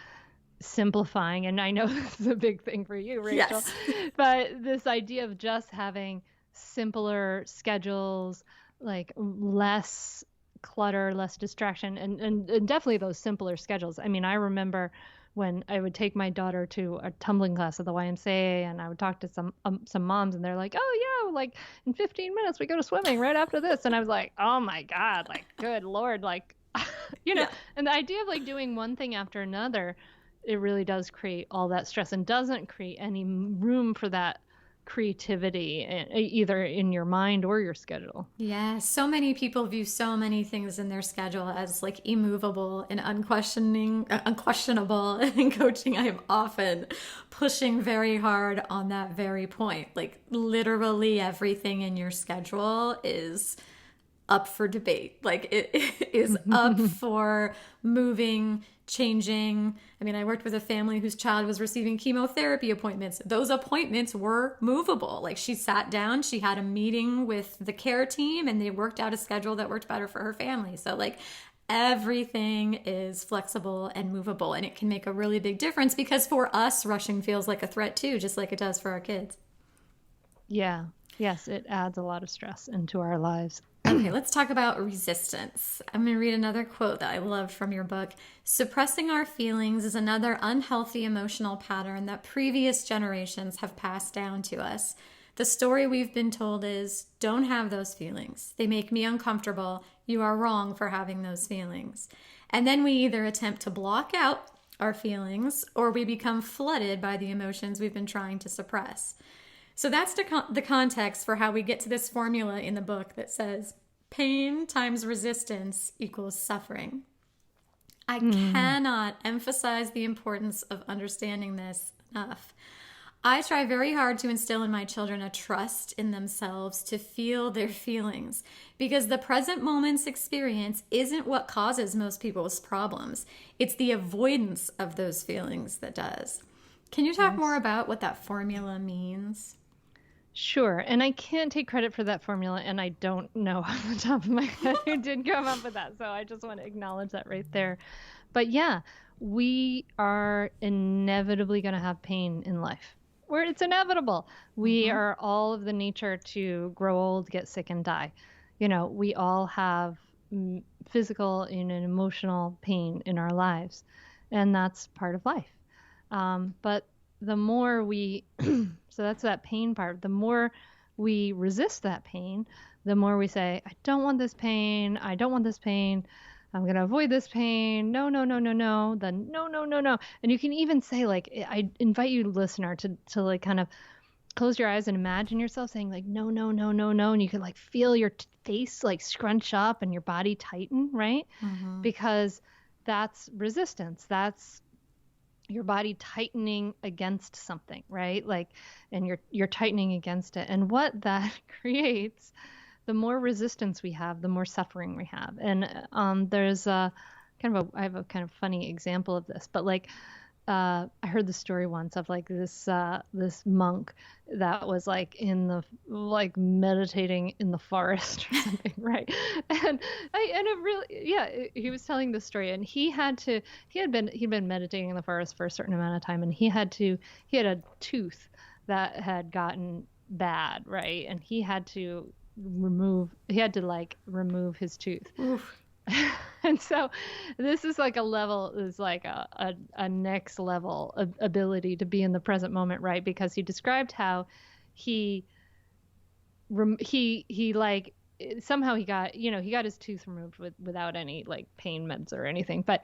S5: simplifying. And I know this is a big thing for you, Rachel,
S4: yes.
S5: But this idea of just having simpler schedules, like less clutter, less distraction, and definitely those simpler schedules. I mean, I remember when I would take my daughter to a tumbling class at the YMCA, and I would talk to some moms, and they're like, oh yeah, like in 15 minutes we go to swimming right after this. And I was like, oh my God, like good Lord, like, and the idea of like doing one thing after another, it really does create all that stress and doesn't create any room for that creativity either in your mind or your schedule.
S4: Yeah, so many people view so many things in their schedule as like immovable and unquestionable. And in coaching, I am often pushing very hard on that very point. Like literally everything in your schedule is up for debate. Like it is up for moving, changing. I mean, I worked with a family whose child was receiving chemotherapy appointments. Those appointments were movable. Like she sat down, she had a meeting with the care team, and they worked out a schedule that worked better for her family. So like everything is flexible and movable, and it can make a really big difference because for us, rushing feels like a threat too, just like it does for our kids.
S5: Yeah. Yes, it adds a lot of stress into our lives.
S4: Okay, let's talk about resistance. I'm going to read another quote that I loved from your book. Suppressing our feelings is another unhealthy emotional pattern that previous generations have passed down to us. The story we've been told is, don't have those feelings. They make me uncomfortable. You are wrong for having those feelings. And then we either attempt to block out our feelings or we become flooded by the emotions we've been trying to suppress. So that's the context for how we get to this formula in the book that says pain times resistance equals suffering. I cannot emphasize the importance of understanding this enough. I try very hard to instill in my children a trust in themselves to feel their feelings because the present moment's experience isn't what causes most people's problems. It's the avoidance of those feelings that does. Can you talk more about what that formula means?
S5: Sure. And I can't take credit for that formula, and I don't know off the top of my head who did come up with that. So I just want to acknowledge that right there. But yeah, we are inevitably going to have pain in life. Where it's inevitable. We are all of the nature to grow old, get sick, and die. We all have physical and emotional pain in our lives, and that's part of life. But the more we, so that's that pain part, the more we resist that pain, the more we say, I don't want this pain. I don't want this pain. I'm going to avoid this pain. No, no, no, no, no. Then no, no, no, no. And you can even say, like, I invite you, listener, to like kind of close your eyes and imagine yourself saying like, no, no, no, no, no. And you can like feel your face like scrunch up and your body tighten, right? Because that's resistance. That's your body tightening against something, right? Like, and you're tightening against it. And what that creates, the more resistance we have, the more suffering we have. And there's I have a kind of funny example of this, but like, I heard the story once of like this monk that was like meditating in the forest or something, right? And it really, yeah, he was telling the story, and he'd been meditating in the forest for a certain amount of time, and he had a tooth that had gotten bad, right? And he had to remove his tooth. Oof. And so this is like a next level ability to be in the present moment, right? Because he described how he somehow he got his tooth removed without any like pain meds or anything, but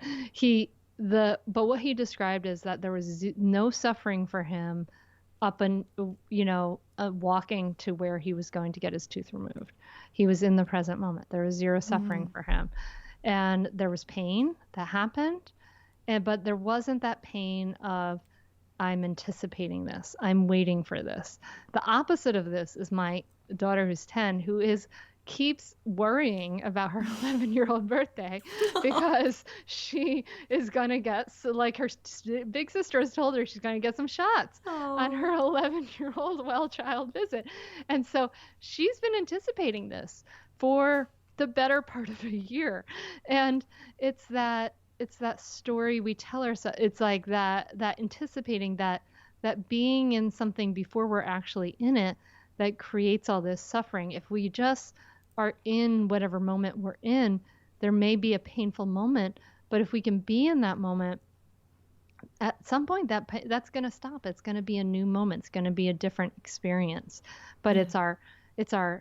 S5: what he described is that there was no suffering for him up and walking to where he was going to get his tooth removed. He was in the present moment. There was zero suffering for him. And there was pain that happened, but there wasn't that pain of, I'm anticipating this, I'm waiting for this. The opposite of this is my daughter, who's 10, who keeps worrying about her 11-year-old birthday because she is going to get, like her big sister has told her she's going to get some shots on her 11-year-old well-child visit. And so she's been anticipating this for the better part of a year. And it's that story we tell ourselves. It's like that anticipating that being in something before we're actually in it, that creates all this suffering. If we just are in whatever moment we're in, there may be a painful moment, but if we can be in that moment, at some point that's going to stop. It's going to be a new moment. It's going to be a different experience. But the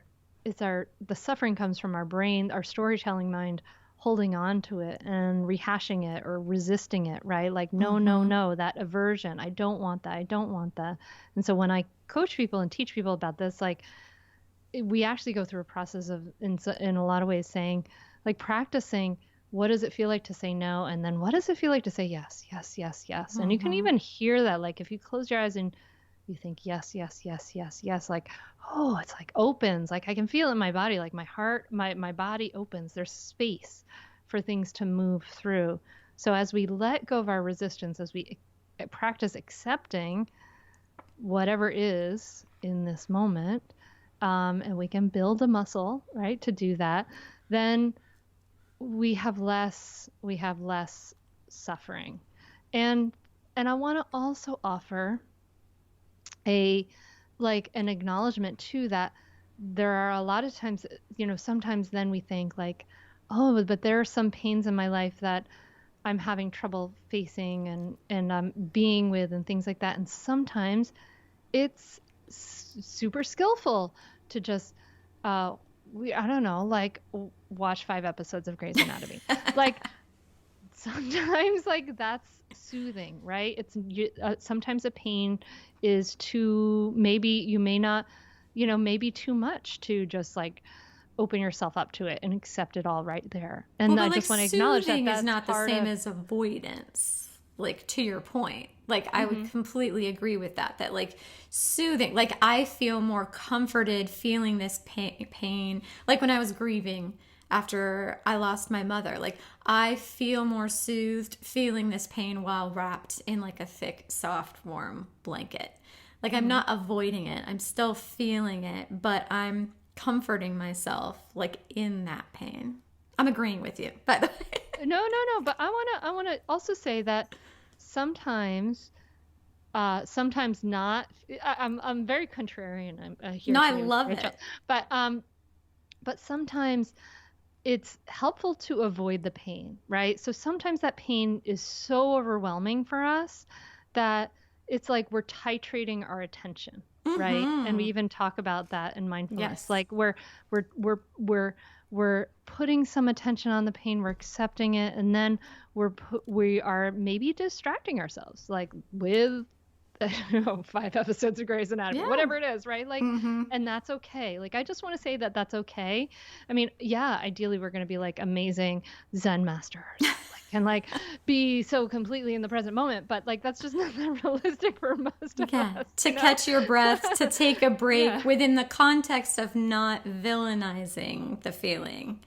S5: suffering comes from our brain, our storytelling mind, holding on to it and rehashing it or resisting it, right? Like, no, no, no, that aversion. I don't want that. I don't want that. And so when I coach people and teach people about this, like, we actually go through a process of, in a lot of ways, saying, like, practicing, what does it feel like to say no? And then what does it feel like to say yes, yes, yes, yes? And you can even hear that, like, if you close your eyes and you think yes, yes, yes, yes, yes, like, oh, it's like opens, like I can feel it in my body, like my heart, my body opens. There's space for things to move through. So as we let go of our resistance, as we practice accepting whatever is in this moment, and we can build a muscle, right, to do that, then we have less suffering. And I want to also offer an acknowledgement too, that there are a lot of times, sometimes then we think like, oh, but there are some pains in my life that I'm having trouble facing and I'm being with and things like that. And sometimes it's super skillful to just, I don't know, like watch 5 episodes of Grey's Anatomy. Like sometimes like that's soothing, right? It's sometimes a pain is too, maybe you may not, maybe too much to just like open yourself up to it and accept it all right there. And I just want to acknowledge that that's
S4: is not the same as avoidance, like to your point. Like I would completely agree with that like soothing, like I feel more comforted feeling this pain. Like when I was grieving after I lost my mother, like I feel more soothed feeling this pain while wrapped in like a thick, soft, warm blanket. Like I'm not avoiding it. I'm still feeling it, but I'm comforting myself like in that pain. I'm agreeing with you, by the way.
S5: No. But I want to also say that sometimes not. I'm very contrarian. I'm here.
S4: No, I love it.
S5: But sometimes it's helpful to avoid the pain, right? So sometimes that pain is so overwhelming for us that it's like we're titrating our attention. right? And we even talk about that in mindfulness.
S4: Yes.
S5: Like we're putting some attention on the pain, we're accepting it, and then we are maybe distracting ourselves, like with I don't know, 5 episodes of Grey's Anatomy,
S4: Yeah.
S5: whatever it is, right? Like, and that's okay. Like, I just want to say that that's okay. I mean, yeah, ideally we're going to be like amazing Zen masters, like, and like be so completely in the present moment, but like that's just not that realistic for most of us.
S4: To catch your breath, to take a break within the context of not villainizing the feeling,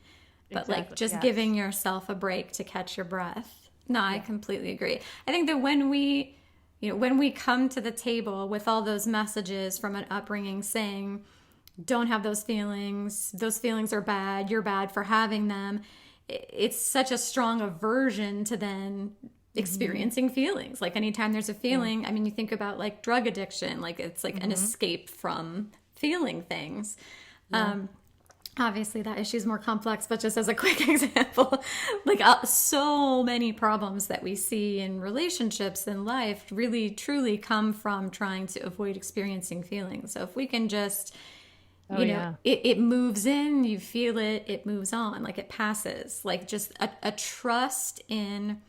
S4: but like just giving yourself a break to catch your breath. No, I completely agree. I think that when we come to the table with all those messages from an upbringing saying, don't have those feelings are bad, you're bad for having them, it's such a strong aversion to then experiencing feelings. Like anytime there's a feeling, I mean, you think about like drug addiction, like it's like an escape from feeling things. Obviously that issue is more complex, but just as a quick example, like so many problems that we see in relationships in life really truly come from trying to avoid experiencing feelings. So if we can just, it moves in, you feel it, it moves on, like it passes, like just a trust in,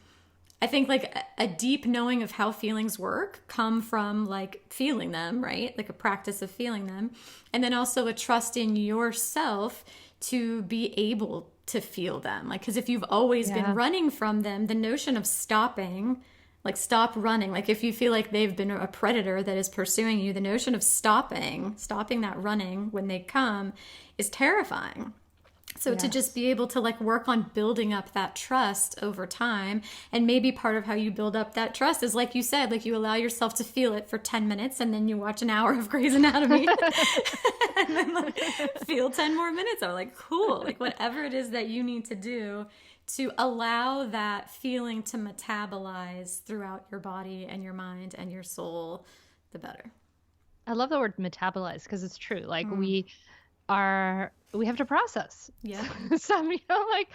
S4: I think like a deep knowing of how feelings work come from like feeling them, right? Like a practice of feeling them. And then also a trust in yourself to be able to feel them. Like, because if you've always been running from them, the notion of stopping, like stop running, like if you feel like they've been a predator that is pursuing you, the notion of stopping that running when they come is terrifying. So to just be able to like work on building up that trust over time, and maybe part of how you build up that trust is like you said, like you allow yourself to feel it for 10 minutes and then you watch an hour of Grey's Anatomy and then like feel 10 more minutes. I'm like, cool, like whatever it is that you need to do to allow that feeling to metabolize throughout your body and your mind and your soul, the better.
S5: I love the word metabolize because it's true. Like we have to process.
S4: Yeah.
S5: Some, like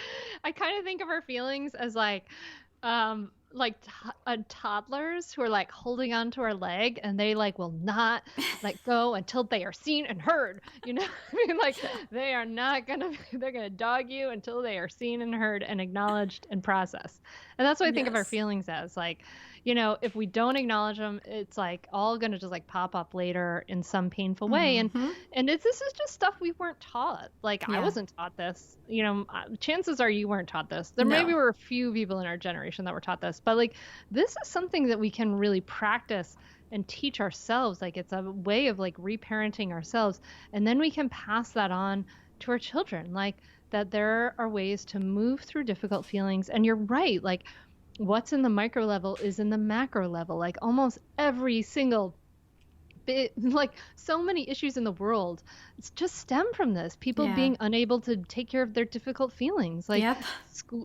S5: I kind of think of our feelings as like toddlers who are like holding onto our leg and they like will not let go until they are seen and heard, I mean, like they are not gonna, they're gonna dog you until they are seen and heard and acknowledged and processed. And that's what I think of our feelings as, like, if we don't acknowledge them, it's like all going to just like pop up later in some painful way. And this is just stuff we weren't taught. Like I wasn't taught this, chances are you weren't taught this. There maybe were a few people in our generation that were taught this, but like, this is something that we can really practice and teach ourselves. Like it's a way of like reparenting ourselves. And then we can pass that on to our children, like that there are ways to move through difficult feelings. And you're right. Like, what's in the micro level is in the macro level. Like almost every single bit, like so many issues in the world, it's just stem from this. People being unable to take care of their difficult feelings, like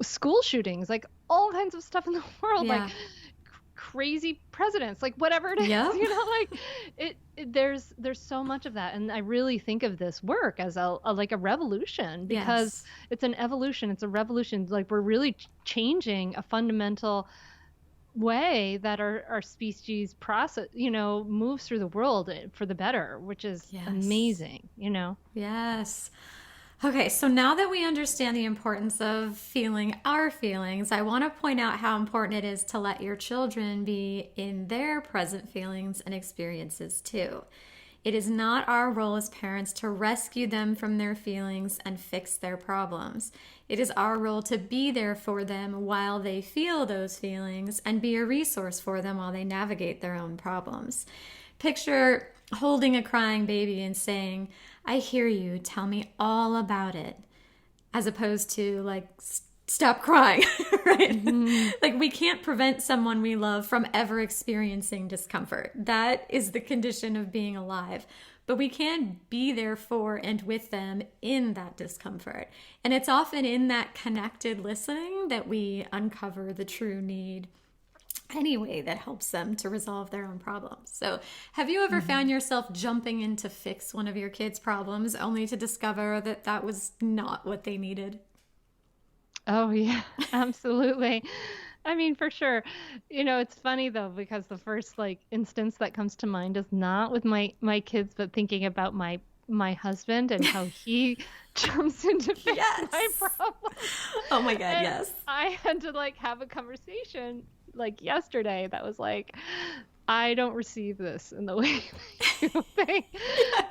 S5: school shootings, like all kinds of stuff in the world, like crazy presidents, like whatever it is, like there's so much of that. And I really think of this work as a revolution, because it's an evolution, it's a revolution. Like we're really changing a fundamental way that our species process, moves through the world for the better, which is amazing,
S4: Yes. Okay, so now that we understand the importance of feeling our feelings, I want to point out how important it is to let your children be in their present feelings and experiences too. It is not our role as parents to rescue them from their feelings and fix their problems. It is our role to be there for them while they feel those feelings and be a resource for them while they navigate their own problems. Picture holding a crying baby and saying, "I hear you, tell me all about it," as opposed to like, stop crying, right? Like we can't prevent someone we love from ever experiencing discomfort. That is the condition of being alive. But we can be there for and with them in that discomfort. And it's often in that connected listening that we uncover the true need anyway that helps them to resolve their own problems. So have you ever found yourself jumping in to fix one of your kids' problems only to discover that that was not what they needed?
S5: Oh yeah, absolutely. I mean, for sure. It's funny though, because the first like instance that comes to mind is not with my kids, but thinking about my husband and how he jumps in to fix my
S4: Yes.
S5: problem.
S4: Oh my God,
S5: And
S4: yes.
S5: I had to like have a conversation like yesterday that was like, I don't receive this in the way that you think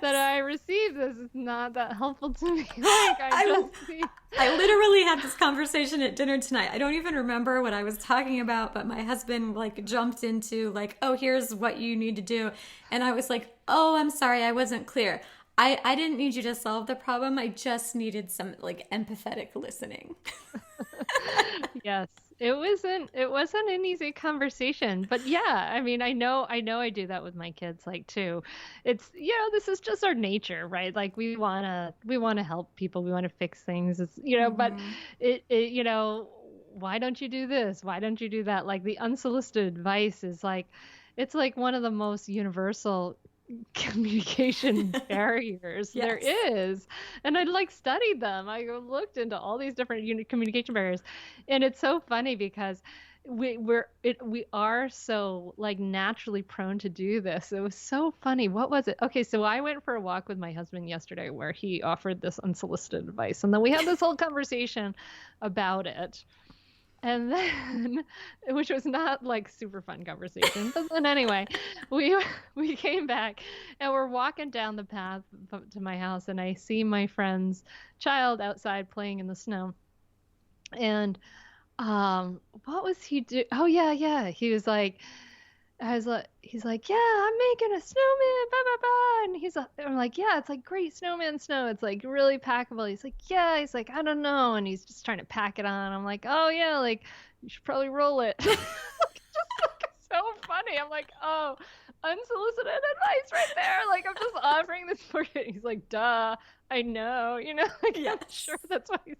S5: that I receive this. It's not that helpful to me. Like
S4: I literally had this conversation at dinner tonight. I don't even remember what I was talking about, but my husband like jumped into like, oh, here's what you need to do. And I was like, oh, I'm sorry, I wasn't clear. I didn't need you to solve the problem. I just needed some like empathetic listening.
S5: Yes, it wasn't an easy conversation, but yeah, I mean, I do that with my kids like too. It's, this is just our nature, right? Like we want to help people, we want to fix things. It's, but why don't you do this? Why don't you do that? Like the unsolicited advice is like, it's like one of the most universal communication barriers there
S4: Yes.
S5: is. And I like studied them. I looked into all these different communication barriers, and it's so funny because we are so like naturally prone to do this. It was so funny. What was it? Okay, so I went for a walk with my husband yesterday where he offered this unsolicited advice, and then we had this whole conversation about it. And then, which was not like super fun conversation, but then anyway, we we came back and we're walking down the path to my house, and I see my friend's child outside playing in the snow. And what was he do? Oh yeah, he was like, he's like, yeah, I'm making a snowman, blah blah blah, and I'm like, yeah, it's like great snowman snow, it's like really packable. He's like, yeah, he's like, I don't know, and he's just trying to pack it on. I'm like, oh yeah, like you should probably roll it. Just like so funny. I'm like, oh, unsolicited advice right there. Like I'm just offering this for you. He's like, duh. I know, like
S4: Yes.
S5: I'm sure that's why he's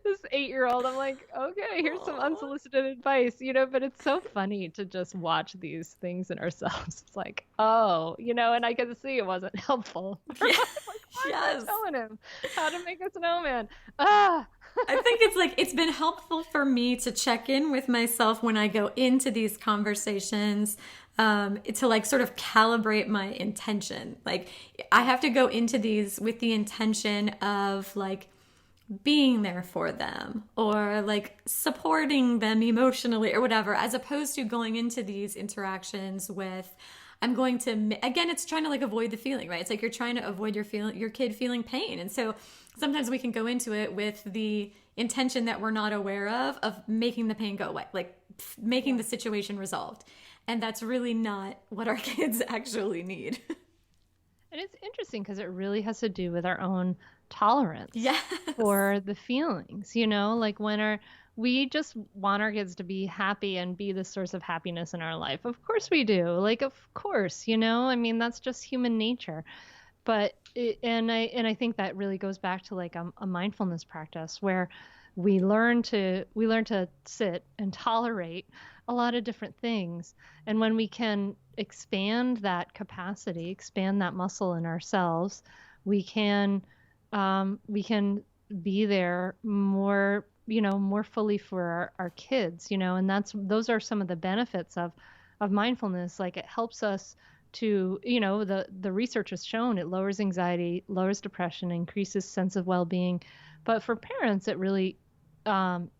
S5: this 8-year-old. I'm like, okay, here's some unsolicited advice, but it's so funny to just watch these things in ourselves. It's like, oh, and I could see it wasn't helpful.
S4: Yeah.
S5: Like, why am I
S4: Yes.
S5: telling him how to make a snowman? Ah.
S4: I think it's like it's been helpful for me to check in with myself when I go into these conversations, to like sort of calibrate my intention. Like I have to go into these with the intention of like being there for them or like supporting them emotionally or whatever, as opposed to going into these interactions with, I'm going to, again, it's trying to like avoid the feeling, right? It's like you're trying to avoid your kid feeling pain. And so sometimes we can go into it with the intention that we're not aware of making the pain go away, like making the situation resolved. And that's really not what our kids actually need.
S5: And it's interesting because it really has to do with our own tolerance
S4: Yes.
S5: for the feelings, like we just want our kids to be happy and be the source of happiness in our life. Of course we do. Like, of course, I mean, that's just human nature. But I think that really goes back to like a mindfulness practice where we learn to sit and tolerate a lot of different things. And when we can expand that capacity, expand that muscle in ourselves, we can be there more, more fully for our kids, and those are some of the benefits of mindfulness. Like it helps us to, the research has shown it lowers anxiety, lowers depression, increases sense of well-being. But for parents, it really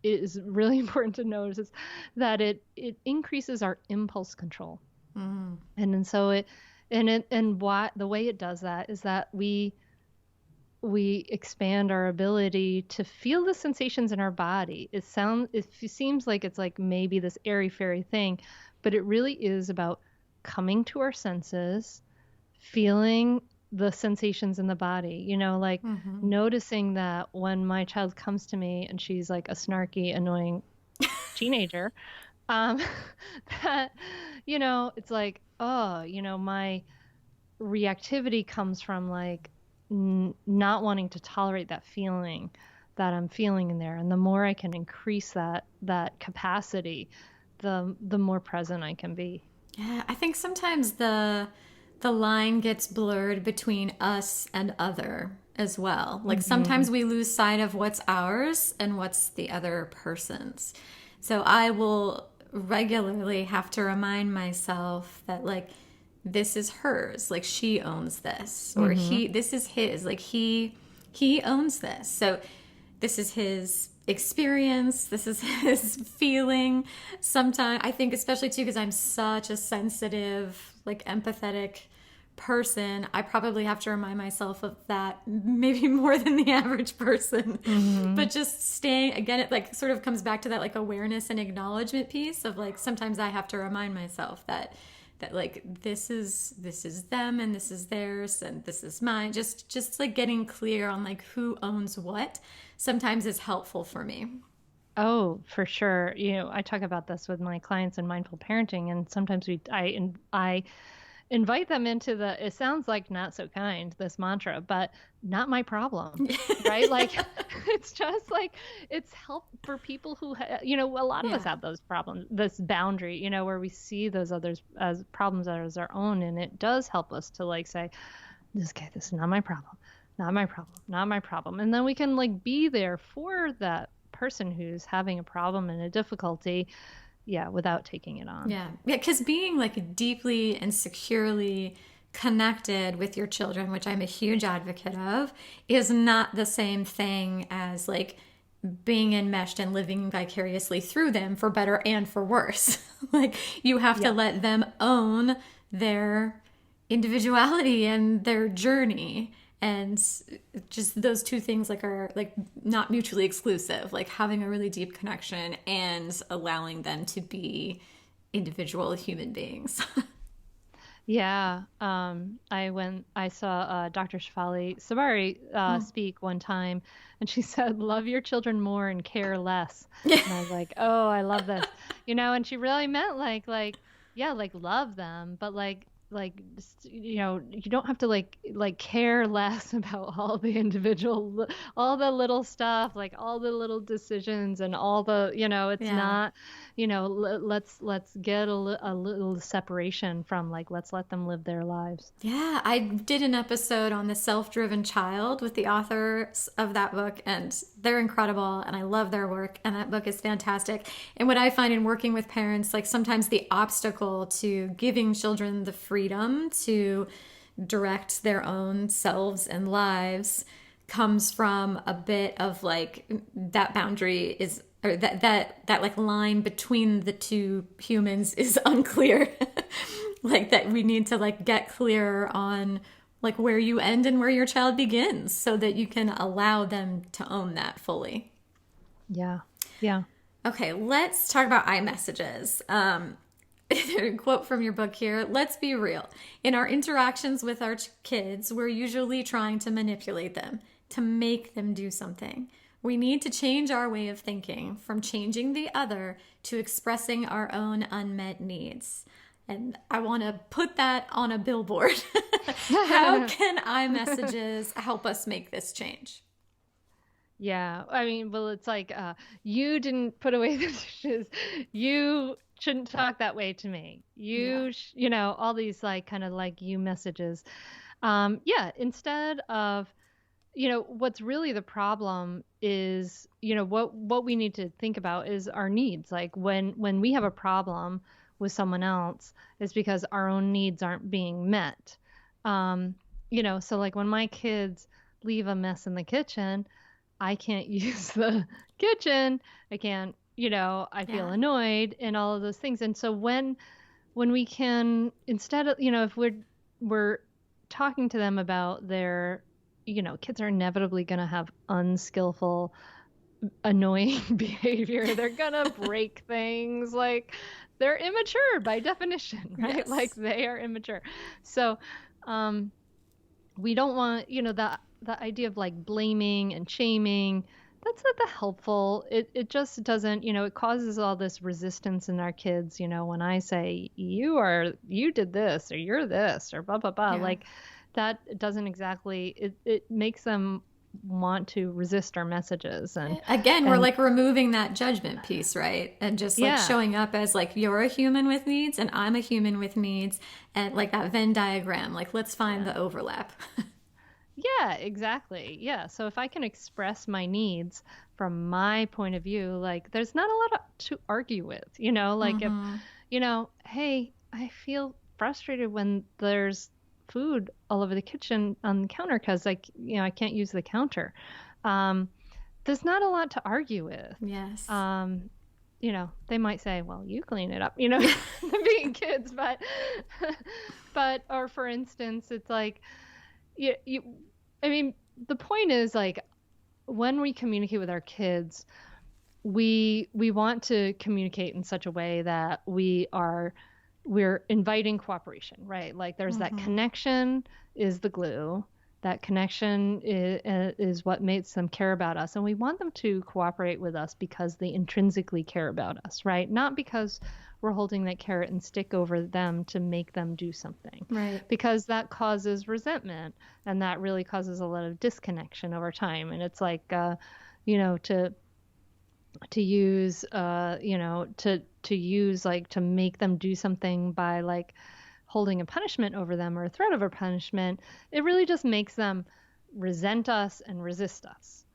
S5: is really important to notice that it increases our impulse control. Mm. And so the way it does that is that we expand our ability to feel the sensations in our body. It seems like it's like maybe this airy-fairy thing, but it really is about coming to our senses, feeling the sensations in the body, like noticing that when my child comes to me and she's like a snarky, annoying teenager, that, it's like, oh, my reactivity comes from like not wanting to tolerate that feeling that I'm feeling in there. And the more I can increase that capacity, the more present I can be.
S4: Yeah, I think sometimes the line gets blurred between us and other as well. Like sometimes we lose sight of what's ours and what's the other person's. So I will regularly have to remind myself that like this is hers, like she owns this, or this is his, like he owns this. So this is his experience, this is his feeling. Sometimes I think, especially too, because I'm such a sensitive, like empathetic person, I probably have to remind myself of that maybe more than the average person. But just staying, again, it like sort of comes back to that like awareness and acknowledgement piece of like, sometimes I have to remind myself that like this is them and this is theirs and this is mine. Just like getting clear on like who owns what sometimes is helpful for me.
S5: Oh, for sure. I talk about this with my clients in mindful parenting, and sometimes I invite them into it sounds like not so kind, this mantra, but not my problem, right? Like, it's just like, it's help for people who, a lot of us have those problems, this boundary, where we see those others as problems as our own. And it does help us to like say, this is not my problem, not my problem, not my problem. And then we can like be there for that person who's having a problem and a difficulty, without taking it on. Yeah,
S4: because being like deeply and securely connected with your children, which I'm a huge advocate of, is not the same thing as like being enmeshed and living vicariously through them for better and for worse. Like you have to let them own their individuality and their journey. And just those two things like are like not mutually exclusive, like having a really deep connection and allowing them to be individual human beings.
S5: Yeah. I saw Dr. Shefali Sabari speak one time, and she said, love your children more and care less. And I was like, oh, I love this. And she really meant like love them, but like you don't have to like care less about all the all the little stuff, like all the little decisions and all the, it's not, let's get a little separation from like, let's let them live their lives.
S4: Yeah. I did an episode on the self-driven child with the authors of that book, and they're incredible and I love their work, and that book is fantastic. And what I find in working with parents, like sometimes the obstacle to giving children the freedom to direct their own selves and lives comes from a bit of like that boundary is, or that like line between the two humans is unclear. Like that we need to like get clear on like where you end and where your child begins so that you can allow them to own that fully.
S5: Yeah. Yeah.
S4: Okay, let's talk about iMessages. A quote from your book here. Let's be real. In our interactions with our kids, we're usually trying to manipulate them, to make them do something. We need to change our way of thinking from changing the other to expressing our own unmet needs. And I want to put that on a billboard. How can iMessages help us make this change?
S5: Yeah. I mean, well, it's like, you didn't put away the dishes. You shouldn't talk that way to me. All these like kind of like you messages. Instead of, what's really the problem is, what we need to think about is our needs. Like when we have a problem with someone else, it's because our own needs aren't being met. So like when my kids leave a mess in the kitchen, I can't use the kitchen. I can't, I feel annoyed and all of those things. And so when we can, instead of, if we're talking to them about their, kids are inevitably going to have unskillful, annoying behavior. They're going to break things. Like they're immature by definition, right?
S4: Yes.
S5: Like they are immature. So, we don't want, the idea of like blaming and shaming. That's not that helpful. It just doesn't, it causes all this resistance in our kids, when I say you did this or you're this or blah, blah, blah, like that doesn't exactly, it makes them want to resist our messages. And
S4: again, we're like removing that judgment piece, right? And just like showing up as like, you're a human with needs and I'm a human with needs, and like that Venn diagram, like let's find the overlap.
S5: Yeah, exactly. Yeah. So if I can express my needs from my point of view, like there's not a lot to argue with, like if, hey, I feel frustrated when there's food all over the kitchen on the counter because I can't use the counter. Um, there's not a lot to argue with.
S4: Yes.
S5: They might say, well, you clean it up, being kids, or for instance, it's like, I mean, the point is like when we communicate with our kids, we want to communicate in such a way that we're inviting cooperation, right? Like there's that connection is the glue. That connection is what makes them care about us. And we want them to cooperate with us because they intrinsically care about us, right? Not because we're holding that carrot and stick over them to make them do something.
S4: Right.
S5: Because that causes resentment, and that really causes a lot of disconnection over time. And it's like, to use, to use like to make them do something by like holding a punishment over them or a threat of a punishment, it really just makes them resent us and resist us.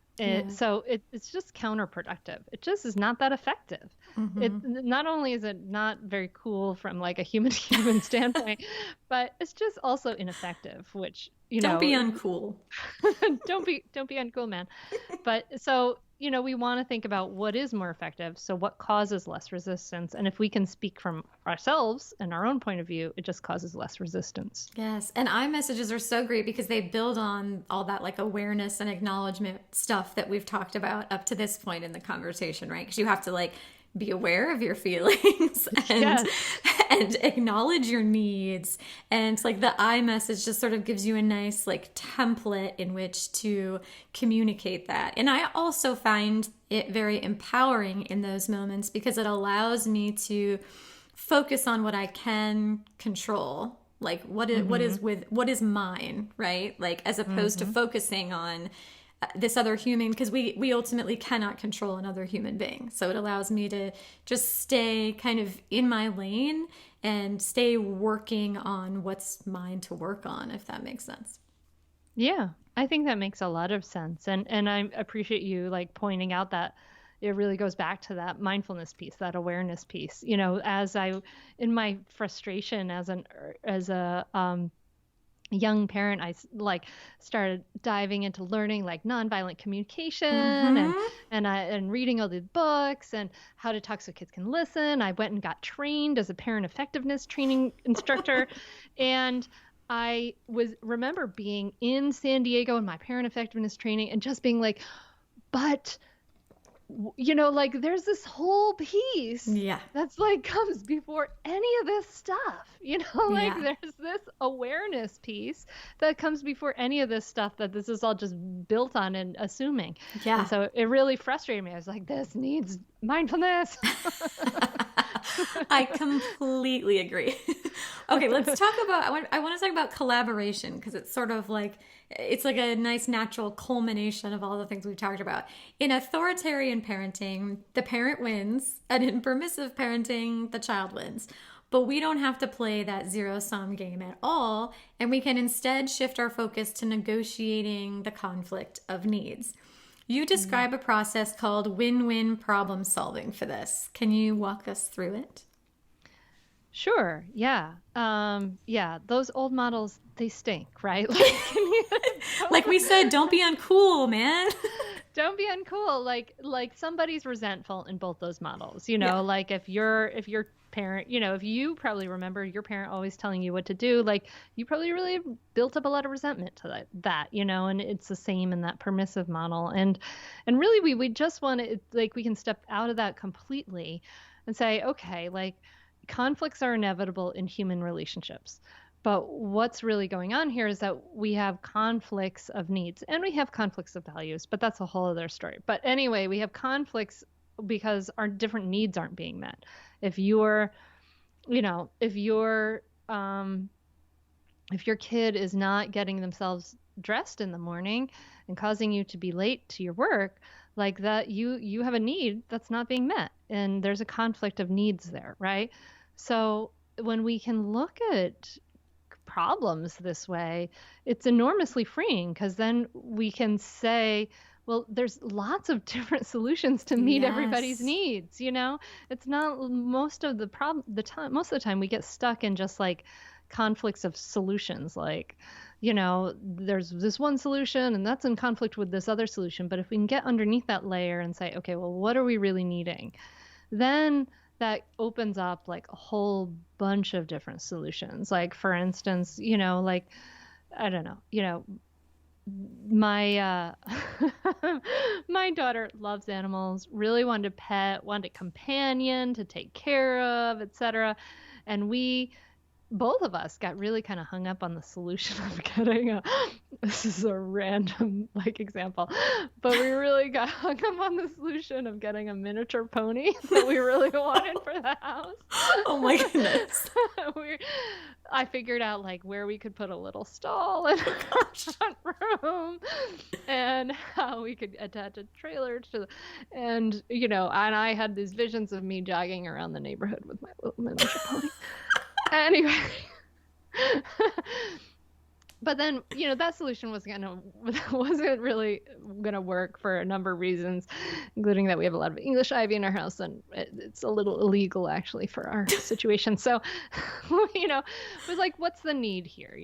S5: So it's just counterproductive. It just is not that effective. Not only is it not very cool from like a human standpoint, but it's just also ineffective, which,
S4: don't be uncool.
S5: don't be uncool, man. But so, we want to think about what is more effective. So what causes less resistance? And if we can speak from ourselves and our own point of view, it just causes less resistance.
S4: Yes. And iMessages are so great because they build on all that like awareness and acknowledgement stuff that we've talked about up to this point in the conversation, right? Because you have to like be aware of your feelings and acknowledge your needs. And like the iMessage just sort of gives you a nice like template in which to communicate that. And I also find it very empowering in those moments because it allows me to focus on what I can control. Like what is mine, right? Like as opposed to focusing on this other human, because we ultimately cannot control another human being. So it allows me to just stay kind of in my lane and stay working on what's mine to work on, if that makes sense.
S5: Yeah, I think that makes a lot of sense. And I appreciate you like pointing out that it really goes back to that mindfulness piece, that awareness piece. As in my frustration as a young parent, I like started diving into learning like nonviolent communication and reading all these books and how to talk so kids can listen. I went and got trained as a parent effectiveness training instructor. And I remember being in San Diego in my parent effectiveness training and just being like, but like there's this whole piece that's like comes before any of this stuff, there's this awareness piece that comes before any of this stuff that this is all just built on and assuming. Yeah. And so it really frustrated me. I was like, this needs mindfulness.
S4: I completely agree. Okay, let's talk about, I want to talk about collaboration because it's sort of like, it's like a nice natural culmination of all the things we've talked about. In authoritarian parenting, the parent wins, and in permissive parenting, the child wins. But we don't have to play that zero-sum game at all, and we can instead shift our focus to negotiating the conflict of needs. You describe a process called win-win problem solving for this. Can you walk us through it?
S5: Sure. Yeah. Those old models, they stink, right?
S4: Like we said, don't be uncool, man.
S5: Don't be uncool. Like somebody's resentful in both those models, like if your parent, if you probably remember your parent always telling you what to do, like you probably really built up a lot of resentment to that, and it's the same in that permissive model. And really we just want to, like, we can step out of that completely and say, okay, like conflicts are inevitable in human relationships. But what's really going on here is that we have conflicts of needs and we have conflicts of values, but that's a whole other story. But anyway, we have conflicts because our different needs aren't being met. If your kid is not getting themselves dressed in the morning and causing you to be late to your work, like that, you have a need that's not being met, and there's a conflict of needs there, right? So when we can look at problems this way, it's enormously freeing, because then we can say, well, there's lots of different solutions to meet everybody's needs. It's not most of the time we get stuck in just like conflicts of solutions. Like, there's this one solution and that's in conflict with this other solution. But if we can get underneath that layer and say, okay, well, what are we really needing? Then that opens up like a whole bunch of different solutions. Like, for instance, like, I don't know, my my daughter loves animals, really wanted a pet, wanted a companion to take care of, etc. And both of us got really kind of hung up on the solution of getting this is a random like example, but we really got hung up on the solution of getting a miniature pony that we really wanted for the house.
S4: Oh my goodness.
S5: I figured out like where we could put a little stall in our front room and how we could attach a trailer and I had these visions of me jogging around the neighborhood with my little miniature pony. Anyway, but then, that solution wasn't really gonna work for a number of reasons, including that we have a lot of English ivy in our house, and it's a little illegal actually for our situation. So, it was like, what's the need here?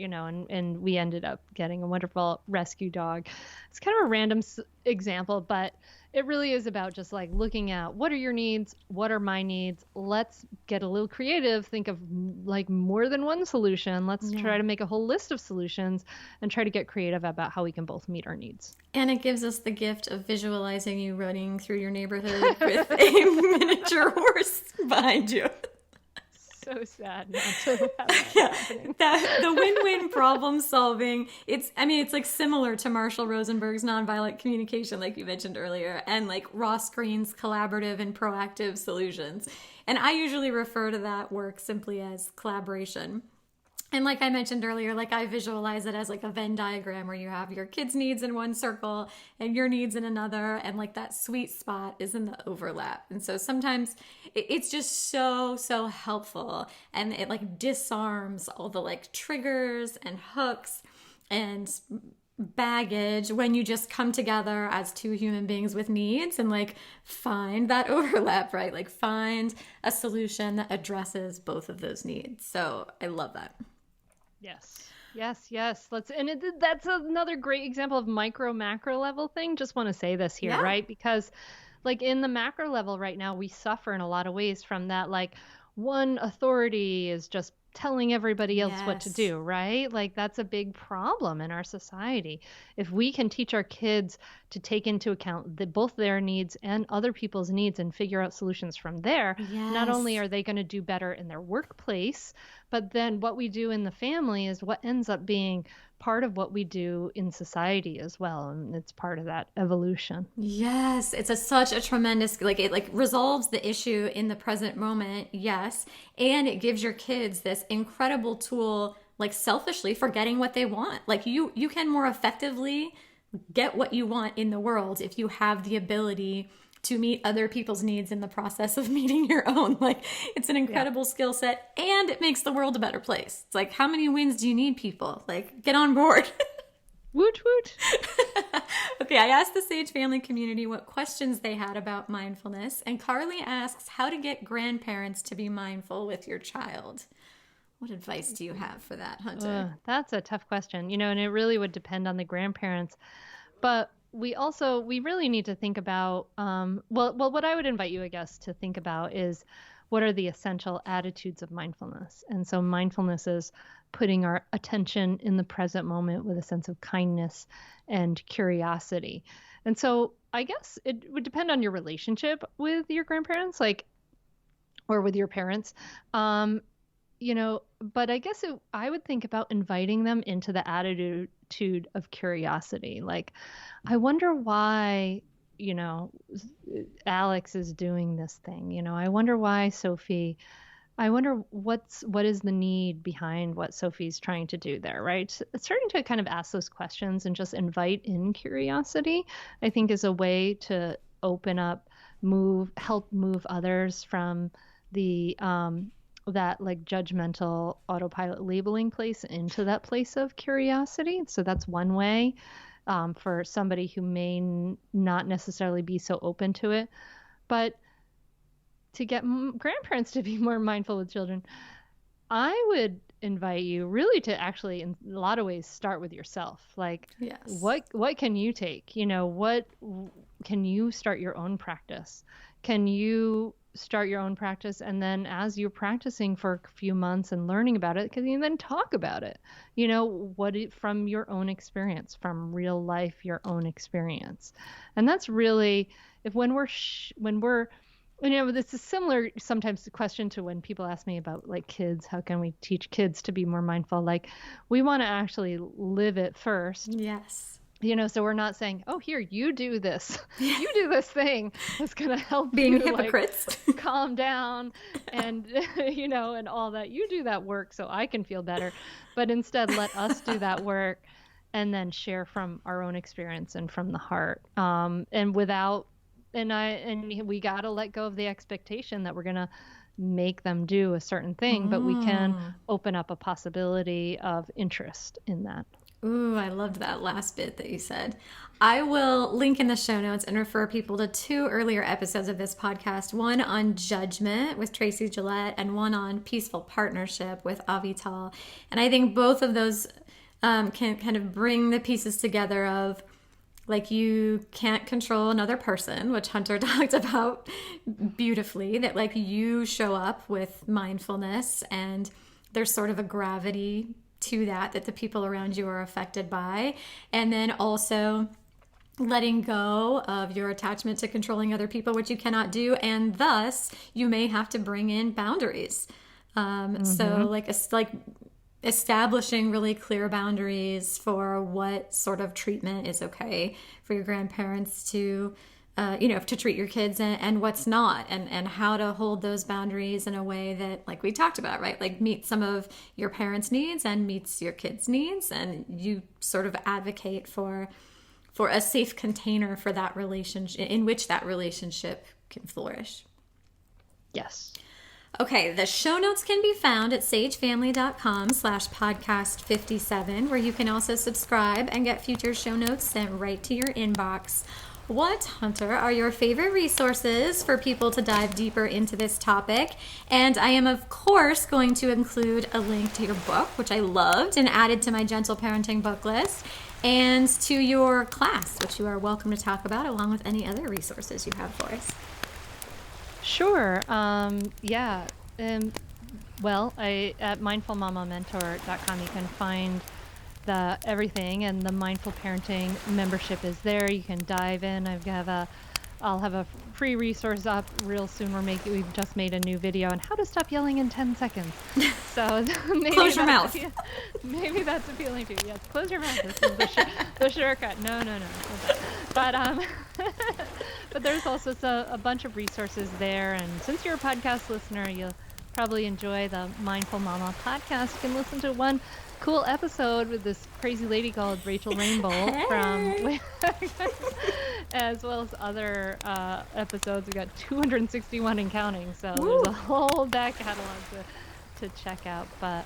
S5: And we ended up getting a wonderful rescue dog. It's kind of a random example, but it really is about just like looking at what are your needs, what are my needs. Let's get a little creative, think of like more than one solution. Let's try to make a whole list of solutions and try to get creative about how we can both meet our needs.
S4: And it gives us the gift of visualizing you running through your neighborhood with a miniature horse behind you.
S5: So sad not to have that happening.
S4: The win-win problem solving, it's like similar to Marshall Rosenberg's nonviolent communication, like you mentioned earlier, and like Ross Green's collaborative and proactive solutions. And I usually refer to that work simply as collaboration. And like I mentioned earlier, like I visualize it as like a Venn diagram where you have your kids' needs in one circle and your needs in another. And like that sweet spot is in the overlap. And so sometimes it's just so helpful. And it like disarms all the like triggers and hooks and baggage when you just come together as two human beings with needs and like find that overlap, right? Like find a solution that addresses both of those needs. So I love that.
S5: Yes. That's another great example of micro macro level thing. Just want to say this here, right? Because like in the macro level right now, we suffer in a lot of ways from that. Like one authority is just telling everybody else what to do, right? Like that's a big problem in our society. If we can teach our kids to take into account both their needs and other people's needs and figure out solutions from there, not only are they going to do better in their workplace, but then what we do in the family is what ends up being part of what we do in society as well. And it's part of that evolution.
S4: Yes, it's such a tremendous, like it like resolves the issue in the present moment. Yes. And it gives your kids this incredible tool, like selfishly for getting what they want. Like you can more effectively get what you want in the world if you have the ability to meet other people's needs in the process of meeting your own. Like it's an incredible skill set and it makes the world a better place. It's like, how many wins do you need, people? Like get on board.
S5: Woot woot.
S4: Okay, I asked the Sage family community what questions they had about mindfulness, and Carly asks how to get grandparents to be mindful with your child. What advice do you have for that, Hunter?
S5: That's a tough question, and it really would depend on the grandparents. But we really need to think about, what I would invite you, I guess, to think about is what are the essential attitudes of mindfulness? And so mindfulness is putting our attention in the present moment with a sense of kindness and curiosity. And so I guess it would depend on your relationship with your grandparents, or with your parents. But I guess I would think about inviting them into the attitude of curiosity. Like, I wonder why, Alex is doing this thing. I wonder why Sophie, I wonder what is the need behind what Sophie's trying to do there, right? Starting to kind of ask those questions and just invite in curiosity, I think is a way to open up, help move others from the that like judgmental autopilot labeling place into that place of curiosity. So that's one way for somebody who may not necessarily be so open to it. But to get grandparents to be more mindful with children, I would invite you really to actually, in a lot of ways, start with yourself. Like,
S4: Yes.
S5: what can you take? What can you start your own practice? Can you start your own practice? And then as you're practicing for a few months and learning about it, can you then talk about it? From your own experience, from real life, your own experience. And that's really, when we're this is similar sometimes the question to when people ask me about like kids, how can we teach kids to be more mindful? Like, we want to actually live it first.
S4: Yes.
S5: So we're not saying, oh, here, you do this. You do this thing that's going to help
S4: Being
S5: you
S4: hypocrites.
S5: like, calm down and, and all that. You do that work so I can feel better. But instead, let us do that work and then share from our own experience and from the heart. And we got to let go of the expectation that we're going to make them do a certain thing, but we can open up a possibility of interest in that.
S4: Ooh, I loved that last bit that you said. I will link in the show notes and refer people to 2 earlier episodes of this podcast, one on judgment with Tracy Gillette and one on peaceful partnership with Avital. And I think both of those can kind of bring the pieces together of, like, you can't control another person, which Hunter talked about beautifully, that like you show up with mindfulness and there's sort of a gravity to that the people around you are affected by. And then also letting go of your attachment to controlling other people, which you cannot do. And thus you may have to bring in boundaries. So like establishing really clear boundaries for what sort of treatment is okay for your grandparents to treat your kids and what's not, and how to hold those boundaries in a way that, like we talked about, right? Like meets some of your parents' needs and meets your kids' needs, and you sort of advocate for a safe container for that relationship in which that relationship can flourish.
S5: Yes.
S4: Okay, the show notes can be found at sagefamily.com/podcast57, where you can also subscribe and get future show notes sent right to your inbox. What, Hunter, are your favorite resources for people to dive deeper into this topic? And I am, of course, going to include a link to your book, which I loved and added to my Gentle Parenting book list, and to your class, which you are welcome to talk about, along with any other resources you have for us.
S5: Sure. Yeah. At mindfulmamamentor.com, you can find everything, and the Mindful Parenting membership is there. You can dive in. I'll have a free resource up real soon. We've just made a new video on how to stop yelling in 10 seconds. So maybe
S4: close your mouth.
S5: Maybe that's appealing to you. Yes, close your mouth. This is the shortcut. No. But but there's also a bunch of resources there. And since you're a podcast listener, you'll probably enjoy the Mindful Mama podcast. You can listen to one cool episode with this crazy lady called Rachel Rainbow as well as other episodes. We got 261 and counting, so there's a whole back catalog to check out. But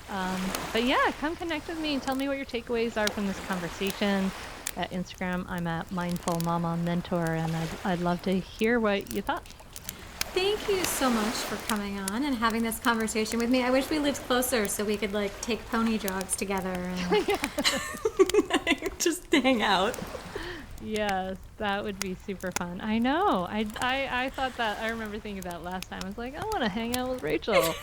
S5: yeah, come connect with me and tell me what your takeaways are from this conversation. At Instagram, I'm at Mindful Mama Mentor, and I'd love to hear what you thought.
S4: Thank you so much for coming on and having this conversation with me. I wish we lived closer so we could like take pony jogs together and just hang out.
S5: Yes, that would be super fun. I know. I thought that. I remember thinking that last time. I was like, I want to hang out with Rachel.